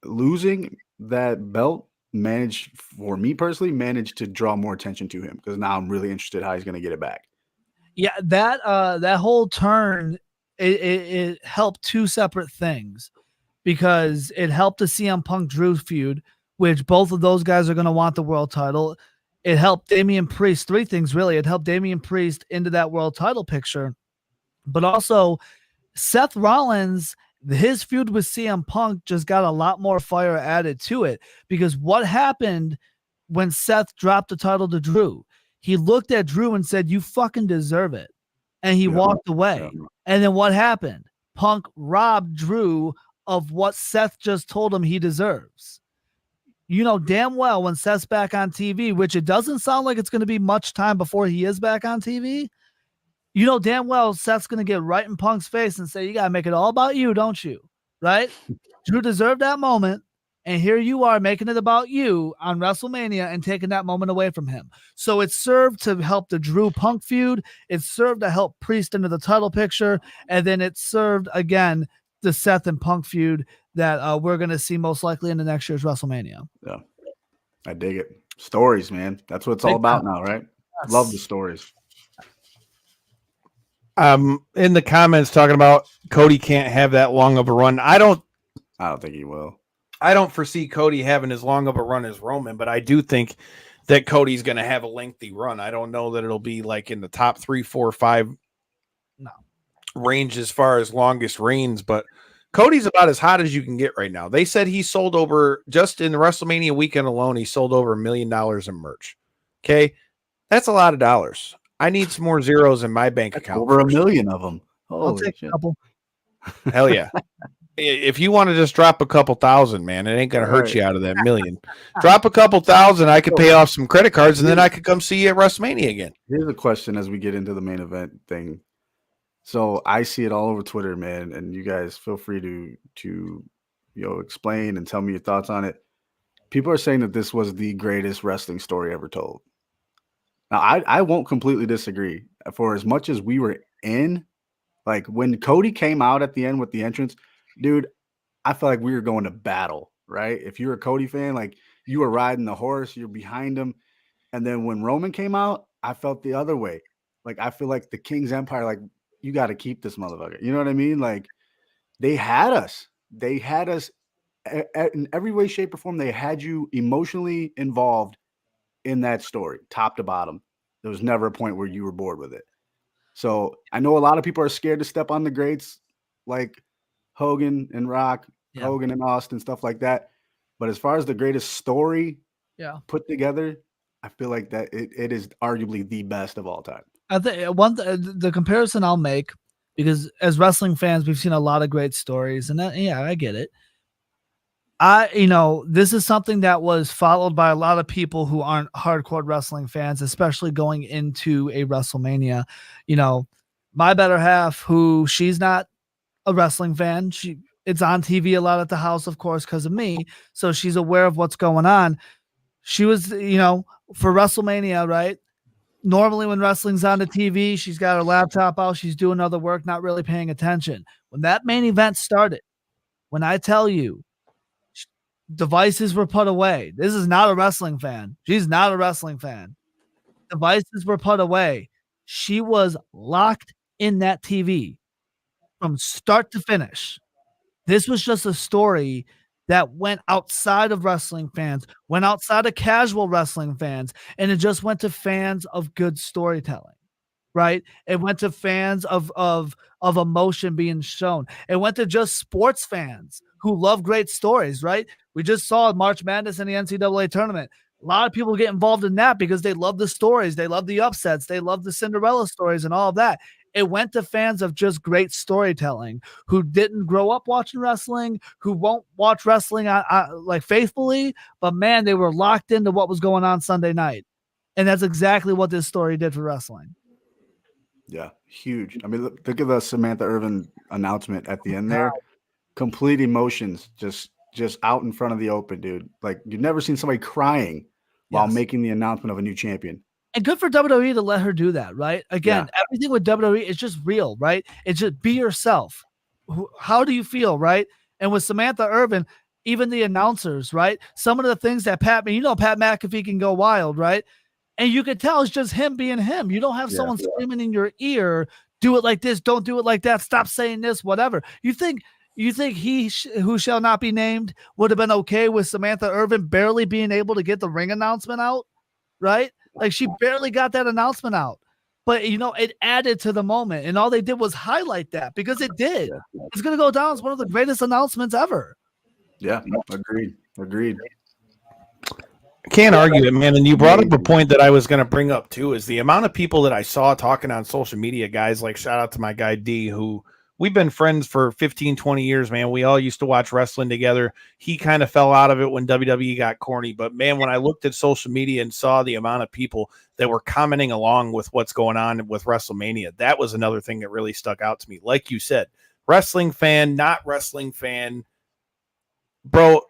losing that belt managed to draw more attention to him, because now I'm really interested how he's going to get it back. Yeah, that whole turn, it helped two separate things, because it helped the CM Punk Drew feud, which both of those guys are going to want the world title. It helped Damian Priest. Three things, really. It helped Damian Priest into that world title picture. But also, Seth Rollins, his feud with CM Punk just got a lot more fire added to it. Because what happened when Seth dropped the title to Drew? He looked at Drew and said, "You fucking deserve it." And he walked away. And then what happened? Punk robbed Drew of what Seth just told him he deserves. You know damn well when Seth's back on TV, which it doesn't sound like it's going to be much time before he is back on TV, you know damn well Seth's going to get right in Punk's face and say, "You got to make it all about you, don't you?" Right? Drew deserved that moment, and here you are making it about you on WrestleMania and taking that moment away from him. So it served to help the Drew Punk feud. It served to help Priest into the title picture, and then it served, again, the Seth and Punk feud that we're going to see most likely in the next year's WrestleMania. Yeah, I dig it. Stories, man. That's what it's all about now, right? Love the stories. In the comments talking about Cody can't have that long of a run. I don't think he will. I don't foresee Cody having as long of a run as Roman, but I do think that Cody's going to have a lengthy run. I don't know that it'll be like in the top 3, 4, 5 range as far as longest reigns, but Cody's about as hot as you can get right now. They said he sold over, just in the WrestleMania weekend alone, he sold over $1 million in merch. Okay. That's a lot of dollars. I need some more zeros in my bank account. Over $1 million of them. I'll take a couple. Hell yeah. If you want to just drop a couple thousand, man, it ain't going to hurt you out of that million. Drop a couple thousand, I could pay off some credit cards, and then I could come see you at WrestleMania again. Here's a question as we get into the main event thing. So I see it all over Twitter, man, and you guys feel free to explain and tell me your thoughts on it. People are saying that this was the greatest wrestling story ever told. Now, I won't completely disagree. For as much as we were in, like when Cody came out at the end with the entrance, dude, I felt like we were going to battle, right? If you're a Cody fan, like you were riding the horse, you're behind him. And then when Roman came out, I felt the other way. Like, I feel like the King's Empire, like, you got to keep this motherfucker. You know what I mean? Like, they had us. They had us in every way, shape, or form. They had you emotionally involved in that story, top to bottom. There was never a point where you were bored with it. So I know a lot of people are scared to step on the greats like Hogan and Rock, Hogan and Austin, stuff like that. But as far as the greatest story put together, I feel like that it is arguably the best of all time. I think the comparison I'll make, because as wrestling fans, we've seen a lot of great stories, and I get it. This is something that was followed by a lot of people who aren't hardcore wrestling fans, especially going into a WrestleMania. My better half, who she's not a wrestling fan, it's on TV a lot at the house, of course, because of me. So she's aware of what's going on. She was, for WrestleMania, right? Normally when wrestling's on the TV, she's got her laptop out, she's doing other work, not really paying attention. When that main event started, when I tell you, devices were put away. This is not a wrestling fan. She's not a wrestling fan. Devices were put away. She was locked in that TV from start to finish. This was just a story that went outside of wrestling fans, went outside of casual wrestling fans, and it just went to fans of good storytelling, right? It went to fans of emotion being shown. It went to just sports fans who love great stories, right? We just saw March Madness in the NCAA tournament. A lot of people get involved in that because they love the stories. They love the upsets. They love the Cinderella stories and all of that. It went to fans of just great storytelling who didn't grow up watching wrestling, who won't watch wrestling like faithfully, but man, they were locked into what was going on Sunday night. And that's exactly what this story did for wrestling. Yeah, huge. I mean, look at the Samantha Irvin announcement at the end there. Complete emotions, just out in front of the open, dude. Like, you've never seen somebody crying while making the announcement of a new champion. And good for WWE to let her do that, right? Again, everything with WWE is just real, right? It's just be yourself. How do you feel, right? And with Samantha Irvin, even the announcers, right? Some of the things that Pat McAfee can go wild, right? And you could tell it's just him being him. You don't have someone screaming in your ear, do it like this, don't do it like that, stop saying this, whatever. You think he who shall not be named would have been okay with Samantha Irvin barely being able to get the ring announcement out, right? Like, she barely got that announcement out. But, it added to the moment. And all they did was highlight that because it did. It's going to go down as one of the greatest announcements ever. Yeah, agreed. Can't argue it, man. And you brought up a point that I was going to bring up, too, is the amount of people that I saw talking on social media, guys, like shout out to my guy D, who we've been friends for 15, 20 years, man. We all used to watch wrestling together. He kind of fell out of it when WWE got corny. But, man, when I looked at social media and saw the amount of people that were commenting along with what's going on with WrestleMania, that was another thing that really stuck out to me. Like you said, wrestling fan, not wrestling fan. Bro,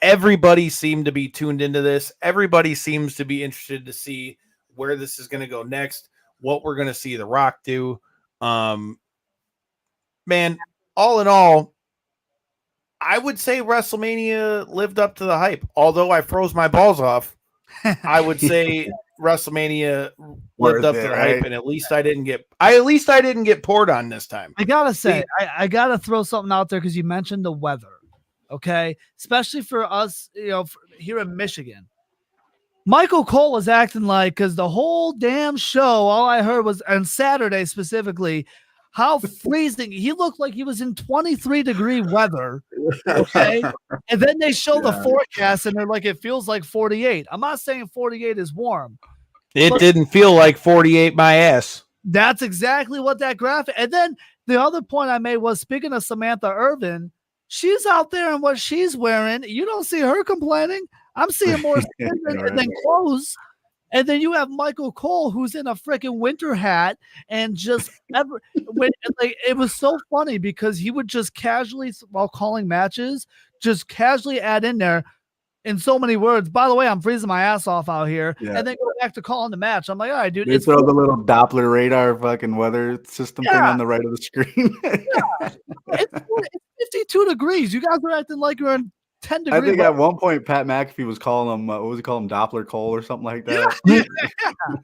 everybody seemed to be tuned into this. Everybody seems to be interested to see where this is going to go next, what we're going to see The Rock do. Man, all in all, I would say WrestleMania lived up to the hype. Although I froze my balls off, I would say WrestleMania Worth lived up it, to the right? hype, and at least I didn't get poured on this time. I gotta say, I gotta throw something out there because you mentioned the weather, okay? Especially for us, here in Michigan. Michael Cole was acting like, because the whole damn show, all I heard was on Saturday specifically, how freezing he looked like he was in 23-degree weather. Okay. And then they show the forecast and they're like, it feels like 48. I'm not saying 48 is warm. It didn't feel like 48 my ass. That's exactly what that graphic. And then the other point I made was, speaking of Samantha Irvin, she's out there in what she's wearing. You don't see her complaining. I'm seeing more skin than clothes. And then you have Michael Cole, who's in a freaking winter hat, and just it was so funny because he would just casually, while calling matches, just casually add in there in so many words, by the way, I'm freezing my ass off out here, and then go back to calling the match. I'm like, all right, dude. They throw the little Doppler radar fucking weather system thing on the right of the screen. It's 52 degrees. You guys are acting like you're in 10 degrees. I think at one point Pat McAfee was calling him, what was he calling him, Doppler Cole or something like that?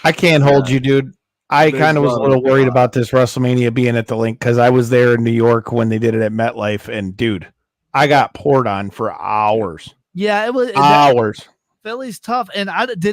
I can't hold you, dude. I kind of was a little worried about this WrestleMania being at the link because I was there in New York when they did it at MetLife, and dude, I got poured on for hours. Yeah, it was hours. Philly's tough, and they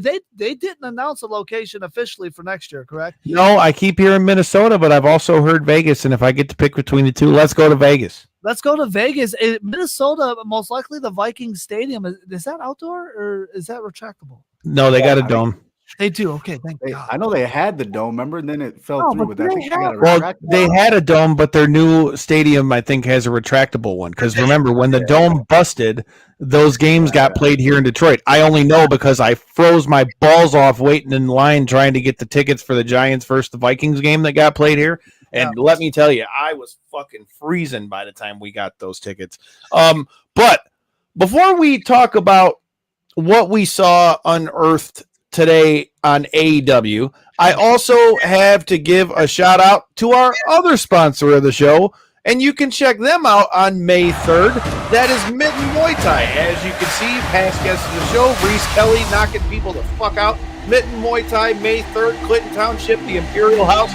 didn't announce a location officially for next year, correct? No, I keep hearing Minnesota, but I've also heard Vegas, and if I get to pick between the two, let's go to Vegas. Let's go to Vegas. Minnesota, most likely the Vikings Stadium. Is that outdoor or is that retractable? No, they got a dome. They do. Okay, thank God. I know they had the dome, remember, and then it fell through with that. They had a dome, but their new stadium, I think, has a retractable one. Because remember, when the dome busted, those games got played here in Detroit. I only know because I froze my balls off waiting in line trying to get the tickets for the Giants versus the Vikings game that got played here. And let me tell you, I was fucking freezing by the time we got those tickets. But before we talk about what we saw unearthed today on AEW, I also have to give a shout out to our other sponsor of the show, and you can check them out on May 3rd. That is Mitten Muay Thai. As you can see, past guests of the show, Reese Kelly knocking people the fuck out. Mitten Muay Thai, May 3rd, Clinton Township, the Imperial House.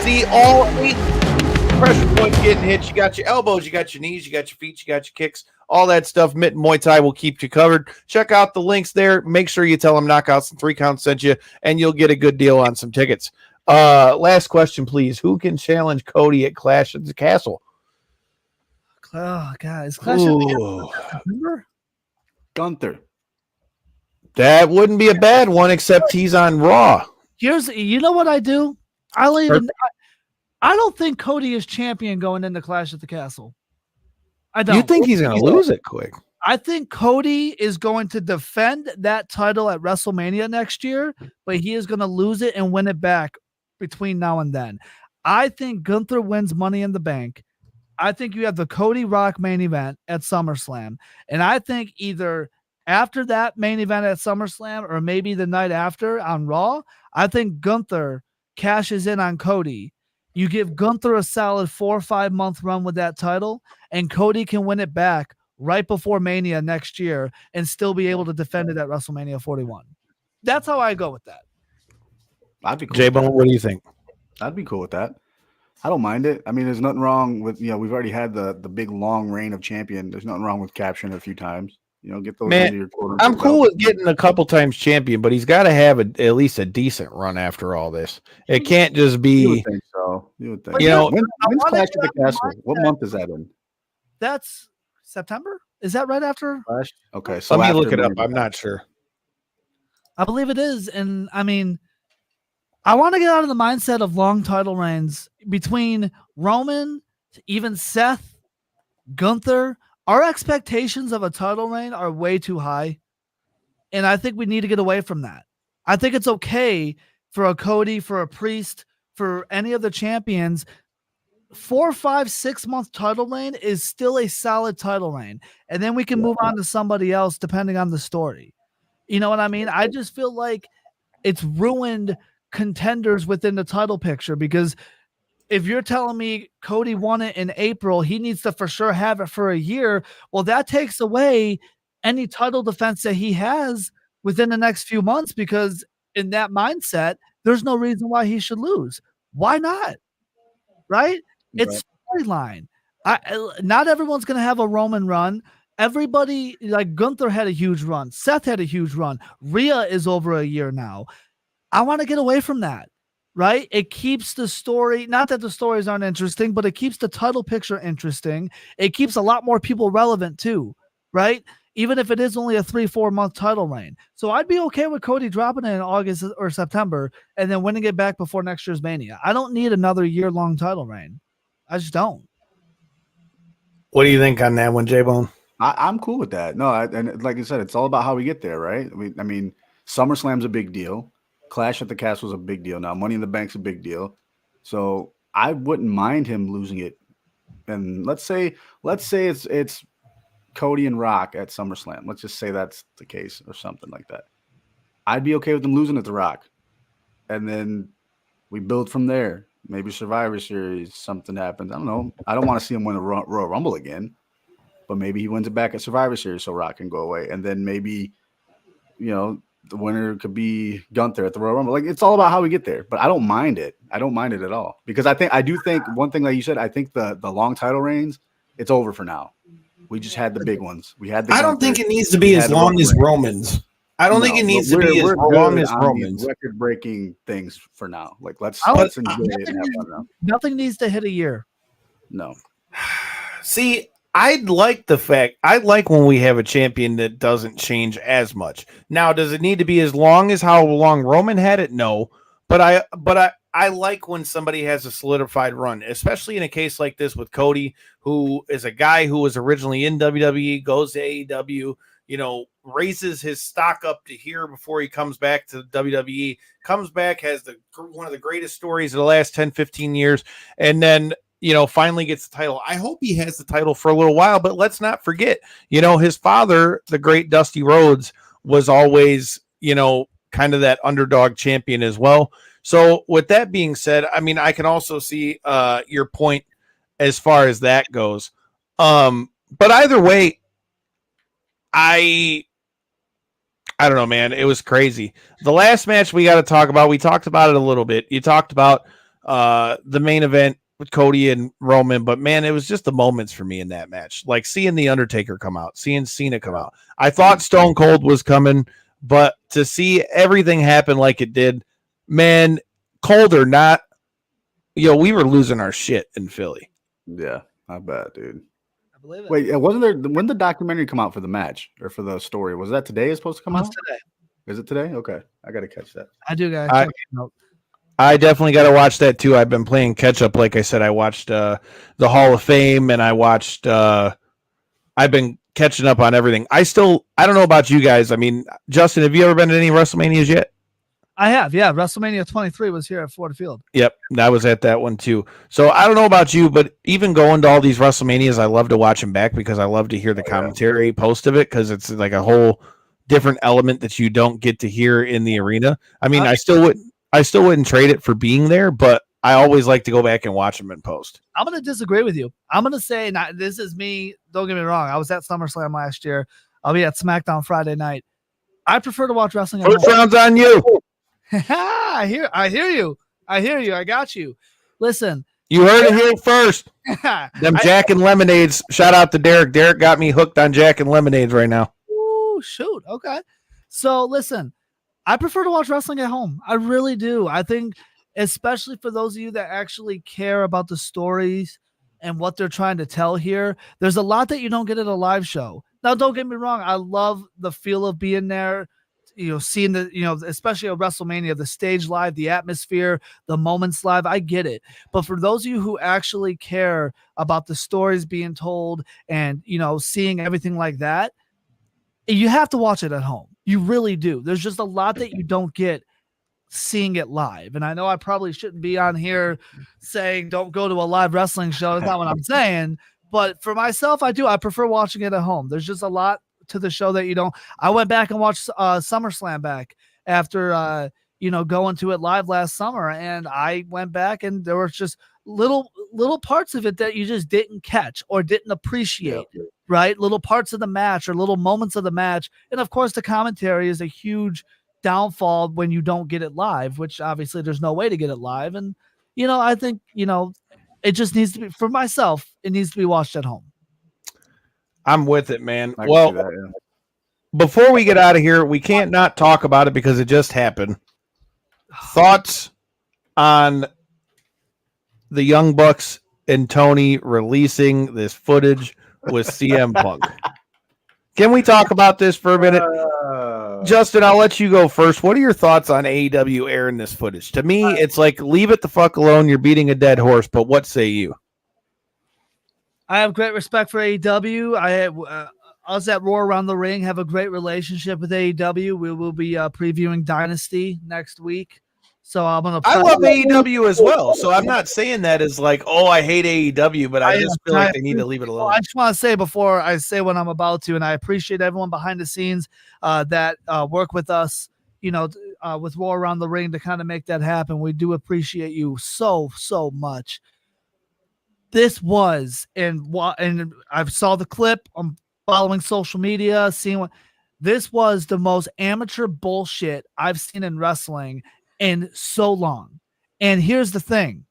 See all 8 pressure points getting hit. You got your elbows, you got your knees, you got your feet, you got your kicks, all that stuff. Mitten Muay Thai will keep you covered. Check out the links there. Make sure you tell them Knockouts and 3 Counts sent you, and you'll get a good deal on some tickets. Last question, please. Who can challenge Cody at Clash at the Castle? Oh, guys. Clash at the Castle. Remember? Gunther. That wouldn't be a bad one, except he's on Raw. You know what I do? I don't think Cody is champion going into Clash at the Castle. I don't. You think he's going to lose it quick? I think Cody is going to defend that title at WrestleMania next year, but he is going to lose it and win it back between now and then. I think Gunther wins Money in the Bank. I think you have the Cody Rock main event at SummerSlam. And I think either after that main event at SummerSlam or maybe the night after on Raw, I think Gunther cashes in on Cody. You give Gunther a solid 4 or 5 month run with that title, and Cody can win it back right before Mania next year and still be able to defend it at WrestleMania 41. That's how I go with that. I'd be cool. J-Bone, what do you think? I'd be cool with that. I don't mind it. I mean, there's nothing wrong with, we've already had the big long reign of champion. There's nothing wrong with capturing it a few times. Get those into your quarter. I'm cool with getting a couple times champion, but he's got to have at least a decent run after all this. It can't just be. You would think so. You would think. When's Clash at the Castle? What month is that in? That's September. Is that right after Clash? Okay, so let me look it up. I'm not sure. I believe it is, and I mean, I want to get out of the mindset of long title reigns between Roman, even Seth, Gunther. Our expectations of a title reign are way too high, and I think we need to get away from that. I think it's okay for a Cody, for a Priest, for any of the champions. 4, 5, 6 month title reign is still a solid title reign, and then we can move on to somebody else depending on the story. You know what I mean? I just feel like it's ruined contenders within the title picture, because if you're telling me Cody won it in April, he needs to for sure have it for a year. Well, that takes away any title defense that he has within the next few months, because in that mindset, there's no reason why he should lose. Why not? Right? It's storyline. Not everyone's going to have a Roman run. Everybody, like Gunther had a huge run. Seth had a huge run. Rhea is over a year now. I want to get away from that, right? It keeps the story, not that the stories aren't interesting, but it keeps the title picture interesting. It keeps a lot more people relevant too, right? Even if it is only a 3-4 month title reign. So I'd be okay with Cody dropping it in August or September and then winning it back before next year's Mania. I don't need another year-long title reign. I just don't. What do you think on that one, J-Bone? I'm cool with that. No, and like I said, it's all about how we get there, right? I mean, SummerSlam's a big deal. Clash at the Castle's a big deal now. Money in the Bank's a big deal. So I wouldn't mind him losing it. And let's say it's Cody and Rock at SummerSlam. Let's just say that's the case or something like that. I'd be okay with them losing at the Rock. And then we build from there. Maybe Survivor Series, something happens. I don't know. I don't want to see him win a Royal Rumble again. But maybe he wins it back at Survivor Series so Rock can go away. And then maybe, the winner could be Gunther at the Royal Rumble. Like, it's all about how we get there. But I don't mind it. I don't mind it at all. Because I do think one thing, like you said, I think the long title reigns, it's over for now. We just had the big ones. We had the I don't think it needs to be as long as Roman's. I don't think it needs to be as long as Roman's. Record-breaking things for now. Like, let's enjoy it and have fun now. Nothing needs to hit a year. No. See, I like when we have a champion that doesn't change as much. Now, does it need to be as long as how long Roman had it? No, but I like when somebody has a solidified run, especially in a case like this with Cody, who is a guy who was originally in WWE, goes to AEW, raises his stock up to here before he comes back to WWE, comes back, has one of the greatest stories of the last 10, 15 years, and then finally gets the title. I hope he has the title for a little while, but let's not forget, his father, the great Dusty Rhodes, was always, kind of that underdog champion as well. So with that being said, I mean, I can also see your point as far as that goes. But either way, I don't know, man. It was crazy. The last match we got to talk about, we talked about it a little bit. You talked about the main event with Cody and Roman, but man, it was just the moments for me in that match. Like seeing The Undertaker come out, seeing Cena come out. I thought Stone Cold was coming, but to see everything happen like it did, man, cold or not, we were losing our shit in Philly. Yeah, I bet, dude. I believe it. Wait, wasn't there, when did the documentary come out for the match or for the story? Was that today it's supposed to come out? Today. Is it today? Okay. I got to catch that. I do, guys. I definitely got to watch that too. I've been playing catch up. Like I said, I watched the Hall of Fame and I watched, I've been catching up on everything. I don't know about you guys. I mean, Justin, have you ever been to any WrestleManias yet? I have. Yeah. WrestleMania 23 was here at Ford Field. Yep. I was at that one too. So I don't know about you, but even going to all these WrestleManias, I love to watch them back because I love to hear the commentary post of it. Cause it's like a whole different element that you don't get to hear in the arena. I mean, I still wouldn't trade it for being there, but I always like to go back and watch them in post. I'm going to disagree with you. I'm going to say, this is me. Don't get me wrong. I was at SummerSlam last year. I'll be at SmackDown Friday night. I prefer to watch wrestling. First round's on you. I hear you. I got you. Listen. You heard it here first. Them Jack and Lemonades. Shout out to Derek. Derek got me hooked on Jack and Lemonades right now. Ooh, shoot. Okay. So listen. I prefer to watch wrestling at home. I really do. I think, especially for those of you that actually care about the stories and what they're trying to tell here, there's a lot that you don't get at a live show. Now, don't get me wrong. I love the feel of being there, seeing the, especially at WrestleMania, the stage live, the atmosphere, the moments live. I get it. But for those of you who actually care about the stories being told and, seeing everything like that, you have to watch it at home. You really do. There's just a lot that you don't get seeing it live. And I know I probably shouldn't be on here saying don't go to a live wrestling show. That's not what I'm saying. But for myself, I do. I prefer watching it at home. There's just a lot to the show that you don't. I went back and watched SummerSlam back after, going to it live last summer. And I went back and there was just little parts of it that you just didn't catch or didn't appreciate. right? Little parts of the match or little moments of the match. And of course, the commentary is a huge downfall when you don't get it live, which obviously there's no way to get it live. And, I think, it just needs to be, for myself, it needs to be watched at home. I'm with it, man. I can see that, yeah. Before we get out of here, we can't not talk about it because it just happened. Thoughts on the Young Bucks and Tony releasing this footage with CM Punk? Can we talk about this for a minute? Justin, I'll let you go first. What are your thoughts on AEW airing this footage? To me, it's like, leave it the fuck alone. You're beating a dead horse, but what say you? I have great respect for AEW. Us at Roar Around the Ring have a great relationship with AEW. We will be previewing Dynasty next week. So I love AEW as well. So I'm not saying that as like, oh, I hate AEW, but I just feel like they need to leave it alone. I just want to say before I say what I'm about to, and I appreciate everyone behind the scenes that work with us, with Roar Around the Ring to kind of make that happen. We do appreciate you so much. This was, and I saw the clip. I'm following social media, seeing what this was the most amateur bullshit I've seen in wrestling in so long. And here's the thing.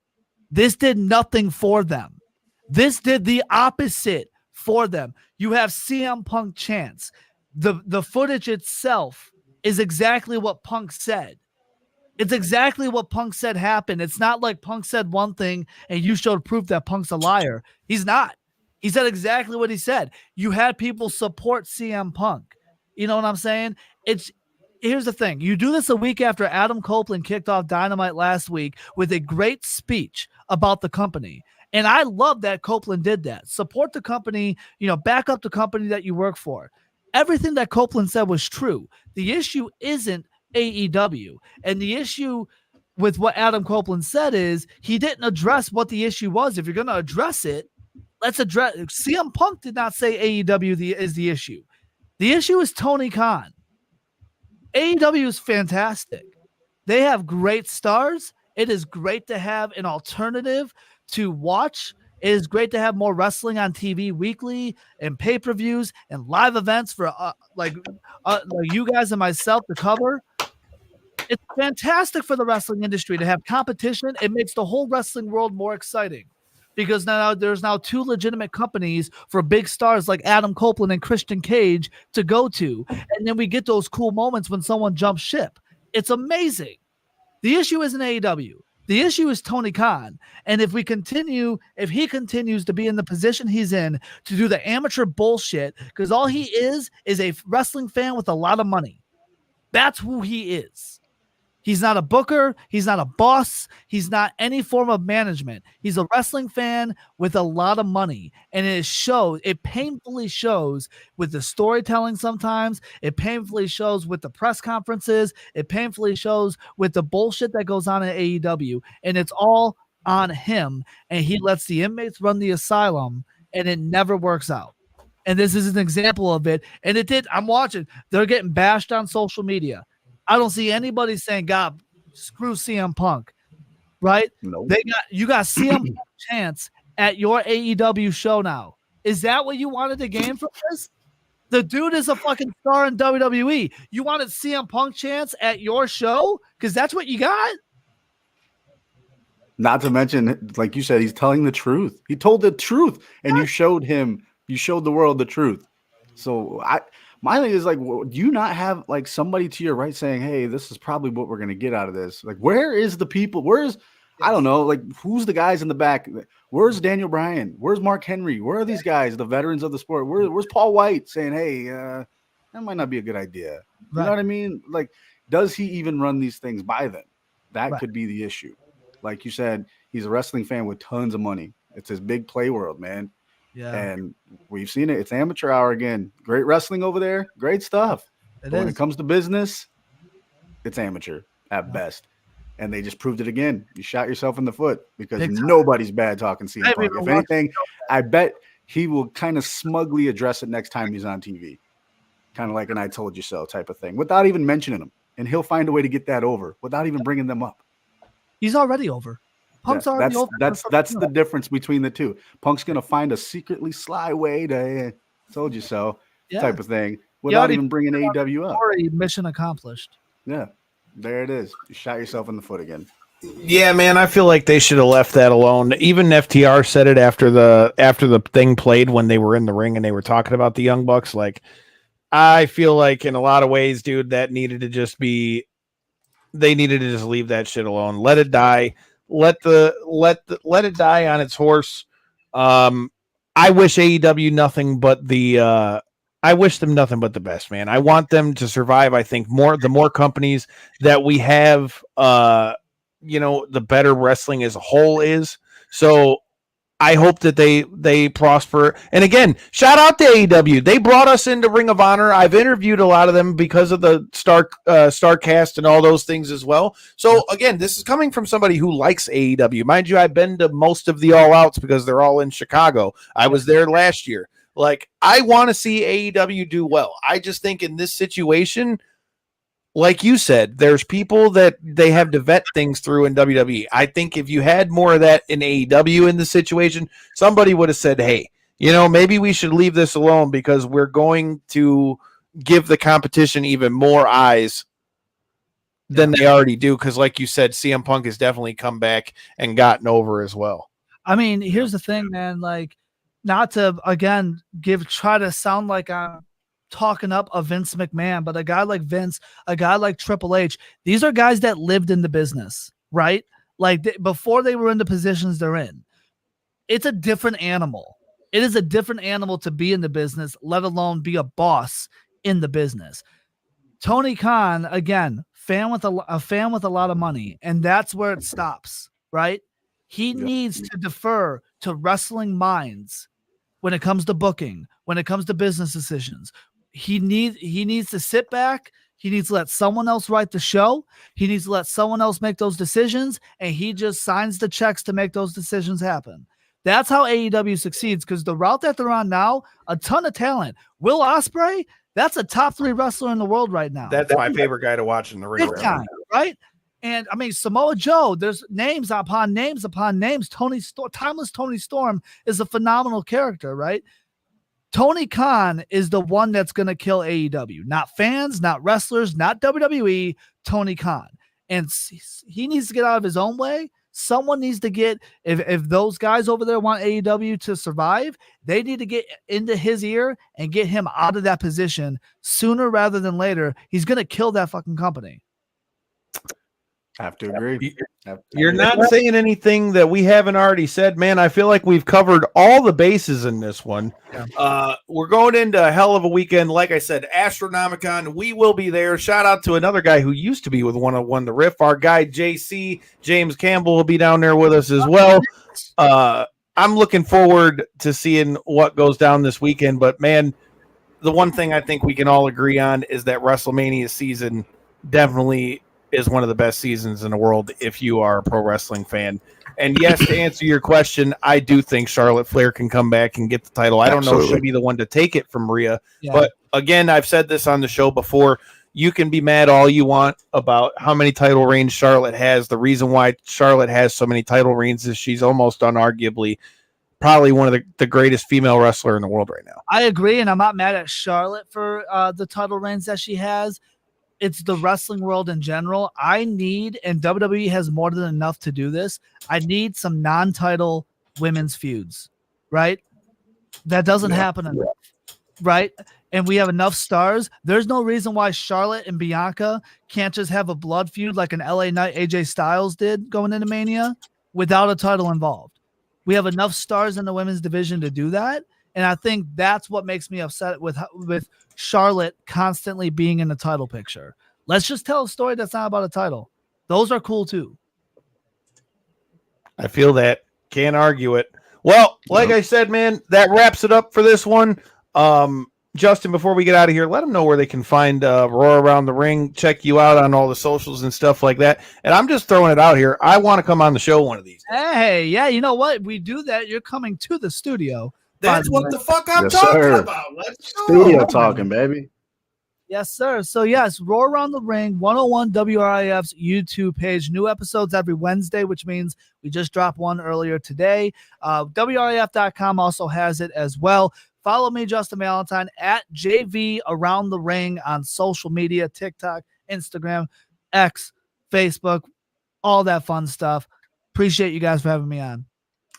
This did nothing for them. This did the opposite for them. You have CM Punk chants. The footage itself is exactly what Punk said. It's exactly what Punk said happened. It's not like Punk said one thing and you showed proof that Punk's a liar. He's not. He said exactly what he said. You had people support CM Punk. You know what I'm saying? Here's the thing. You do this a week after Adam Copeland kicked off Dynamite last week with a great speech about the company. And I love that Copeland did that. Support the company, back up the company that you work for. Everything that Copeland said was true. The issue isn't AEW. And the issue with what Adam Copeland said is he didn't address what the issue was. If you're going to address it, let's address. CM Punk did not say AEW is the issue. The issue is Tony Khan. AEW is fantastic. They have great stars. It is great to have an alternative to watch. It is great to have more wrestling on TV weekly and pay-per-views and live events for like you guys and myself to cover. It's fantastic for the wrestling industry to have competition. It makes the whole wrestling world more exciting because now there's two legitimate companies for big stars like Adam Copeland and Christian Cage to go to. And then we get those cool moments when someone jumps ship. It's amazing. The issue isn't AEW. The issue is Tony Khan. And if he continues to be in the position he's in to do the amateur bullshit, because all he is a wrestling fan with a lot of money. That's who he is. He's not a booker. He's not a boss. He's not any form of management. He's a wrestling fan with a lot of money. And it painfully shows with the storytelling sometimes. It painfully shows with the press conferences. It painfully shows with the bullshit that goes on in AEW. And it's all on him. And he lets the inmates run the asylum, and it never works out. And this is an example of it. And it did. I'm watching. They're getting bashed on social media. I don't see anybody saying, God, screw CM Punk, right? Nope. You got CM Punk chants at your AEW show now. Is that what you wanted to gain from this? The dude is a fucking star in WWE. You wanted CM Punk chants at your show? Because that's what you got? Not to mention, like you said, he's telling the truth. He told the truth, and you showed the world the truth. So my thing is like, do you not have like somebody to your right saying, hey, this is probably what we're going to get out of this? Like, where is the people? I don't know, like who's the guys in the back? Where's Daniel Bryan? Where's Mark Henry? Where are these guys, the veterans of the sport? Where's Paul White saying, hey, that might not be a good idea. You know what I mean? Like, does he even run these things by them? That could be the issue. Like you said, he's a wrestling fan with tons of money. It's his big play world, man. Yeah. And we've seen it. It's amateur hour again. Great wrestling over there. Great stuff. When it comes to business, it's amateur at best. And they just proved it again. You shot yourself in the foot because nobody's bad talking CM Punk. If anything, I bet he will kind of smugly address it next time he's on TV. Kind of like an I told you so type of thing without even mentioning them. And he'll find a way to get that over without even bringing them up. He's already over. Punk's already over. That's the difference between the two. Punk's going to find a secretly sly way to told you so Yeah. type of thing, You without already even bringing AEW up. Already mission accomplished. Yeah, there it is. You shot yourself in the foot again. Yeah, man, I feel like they should have left that alone. Even FTR said it after the thing played when they were in the ring and they were talking about the Young Bucks. Like, I feel like in a lot of ways, dude, that needed to just be. They needed to just leave that shit alone. Let it die. Let it die on its horse. I wish AEW nothing but the. I wish them nothing but the best, man. I want them to survive. I think the more companies that we have, the better wrestling as a whole is. So I hope that they prosper. And again, shout out to AEW. They brought us into Ring of Honor. I've interviewed a lot of them because of the Starcast and all those things as well. So again, this is coming from somebody who likes AEW. Mind you, I've been to most of the All Outs because they're all in Chicago. I was there last year. Like, I want to see AEW do well. I just think in this situation, like you said, there's people that they have to vet things through in WWE. I think if you had more of that in AEW in the situation, somebody would have said, hey, maybe we should leave this alone because we're going to give the competition even more eyes than they already do. Because like you said, CM Punk has definitely come back and gotten over as well. I mean, here's the thing, man. Like, not to, again, try to sound like I'm talking up a Vince McMahon, but a guy like Vince, a guy like Triple H, these are guys that lived in the business, right? Like before they were in the positions they're in. It's a different animal. It is a different animal to be in the business, let alone be a boss in the business. Tony Khan, again, fan with a lot of money, and that's where it stops, right? He needs to defer to wrestling minds when it comes to booking, when it comes to business decisions. He needs to sit back. He needs to let someone else write the show. He needs to let someone else make those decisions, and he just signs the checks to make those decisions happen. That's how AEW succeeds, because the route that they're on now, a ton of talent. Will Ospreay, that's a top 3 wrestler in the world right now. That's my favorite guy to watch in the ring. Right? And I mean, Samoa Joe, there's names upon names upon names. Timeless Tony Storm is a phenomenal character, right? Tony Khan is the one that's going to kill AEW. Not fans, not wrestlers, not WWE, Tony Khan. And he needs to get out of his own way. Someone needs to get, if those guys over there want AEW to survive, they need to get into his ear and get him out of that position sooner rather than later. He's going to kill that fucking company. Have to agree. You're not saying anything that we haven't already said, man. I feel like we've covered all the bases in this one. We're going into a hell of a weekend. Like I said, Astronomicon, we will be there. Shout out to another guy who used to be with 101 The Riff. Our guy, JC, James Campbell, will be down there with us as well. I'm looking forward to seeing what goes down this weekend. But, man, the one thing I think we can all agree on is that WrestleMania season definitely is one of the best seasons in the world if you are a pro wrestling fan. And yes, to answer your question, I do think Charlotte Flair can come back and get the title. I don't know if she'll be the one to take it from Rhea. Yeah. But again, I've said this on the show before. You can be mad all you want about how many title reigns Charlotte has. The reason why Charlotte has so many title reigns is she's almost unarguably probably one of the greatest female wrestler in the world right now. I agree, and I'm not mad at Charlotte for the title reigns that she has. It's the wrestling world in general. I need, and WWE has more than enough to do this, I need some non-title women's feuds, right? That doesn't happen enough, right? And we have enough stars. There's no reason why Charlotte and Bianca can't just have a blood feud like an LA Knight AJ Styles did going into Mania without a title involved. We have enough stars in the women's division to do that. And I think that's what makes me upset with Charlotte constantly being in the title picture. Let's just tell a story that's not about a title. Those are cool too. I feel that. Can't argue it. Well, like I said, man, that wraps it up for this one. Justin, before we get out of here, let them know where they can find Roar Around the Ring, check you out on all the socials and stuff like that. And I'm just throwing it out here. I want to come on the show one of these days. Hey, yeah, you know what? We do that. You're coming to the studio. That's what the fuck I'm talking about. Let's go. Studio talking, baby. Yes, sir. So, yes, Roar Around the Ring, 101 WRIF's YouTube page. New episodes every Wednesday, which means we just dropped one earlier today. WRIF.com also has it as well. Follow me, Justin Valentine, at JV Around the Ring on social media, TikTok, Instagram, X, Facebook, all that fun stuff. Appreciate you guys for having me on.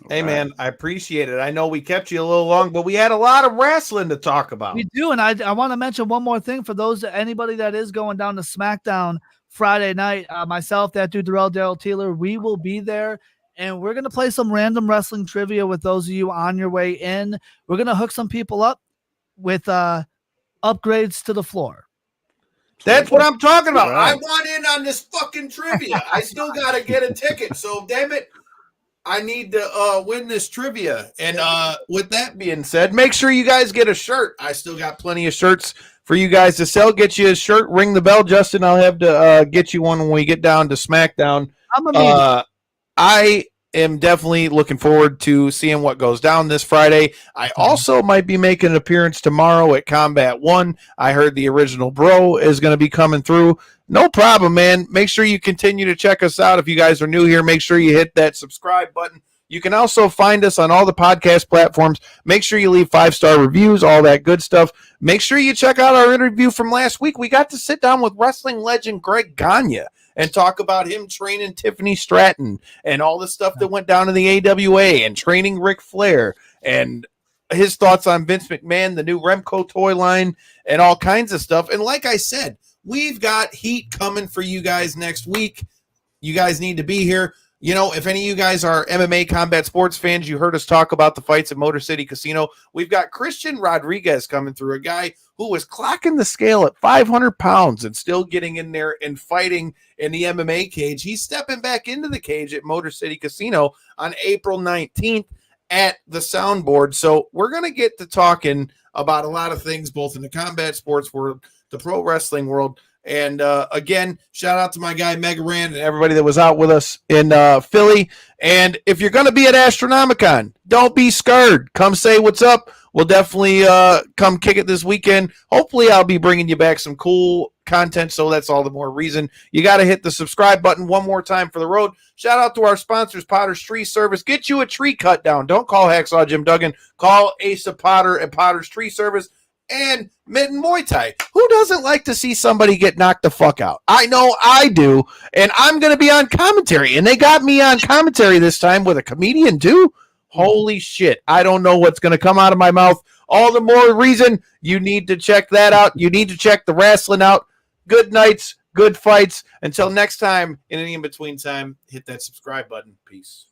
Hey, man, I appreciate it. I know we kept you a little long, but we had a lot of wrestling to talk about. We do, and I want to mention one more thing for anybody that is going down to SmackDown Friday night. Myself, that dude, Darrell Taylor, we will be there, and we're going to play some random wrestling trivia with those of you on your way in. We're going to hook some people up with upgrades to the floor. That's what I'm talking about. I want in on this fucking trivia. I still got to get a ticket, so damn it. I need to win this trivia. And with that being said, make sure you guys get a shirt. I still got plenty of shirts for you guys to sell. Get you a shirt. Ring the bell, Justin. I'll have to get you one when we get down to SmackDown. I am definitely looking forward to seeing what goes down this Friday. I also might be making an appearance tomorrow at Combat 1. I heard the original Bro is going to be coming through. No problem, man. Make sure you continue to check us out. If you guys are new here, make sure you hit that subscribe button. You can also find us on all the podcast platforms. Make sure you leave 5-star reviews, all that good stuff. Make sure you check out our interview from last week. We got to sit down with wrestling legend Greg Gagne and talk about him training Tiffany Stratton and all the stuff that went down in the AWA and training Ric Flair and his thoughts on Vince McMahon, the new Remco toy line, and all kinds of stuff. And like I said, we've got heat coming for you guys next week. You guys need to be here. You know, if any of you guys are MMA combat sports fans, you heard us talk about the fights at Motor City Casino. We've got Christian Rodriguez coming through, a guy who was clocking the scale at 500 pounds and still getting in there and fighting in the MMA cage. He's stepping back into the cage at Motor City Casino on April 19th at the Soundboard. So we're going to get to talking about a lot of things, both in the combat sports world, the pro wrestling world. And again, shout out to my guy Mega Rand and everybody that was out with us in Philly. And if you're going to be at Astronomicon, don't be scared. Come say what's up. We'll definitely come kick it this weekend. Hopefully, I'll be bringing you back some cool content, so that's all the more reason. You got to hit the subscribe button one more time for the road. Shout out to our sponsors, Potter's Tree Service. Get you a tree cut down. Don't call Hacksaw Jim Duggan. Call Asa Potter at Potter's Tree Service. And Mitten Muay Thai. Who doesn't like to see somebody get knocked the fuck out? I know I do. And I'm going to be on commentary. And they got me on commentary this time with a comedian too. Holy shit. I don't know what's going to come out of my mouth. All the more reason you need to check that out. You need to check the wrestling out. Good nights, good fights. Until next time, in any in-between time, hit that subscribe button. Peace.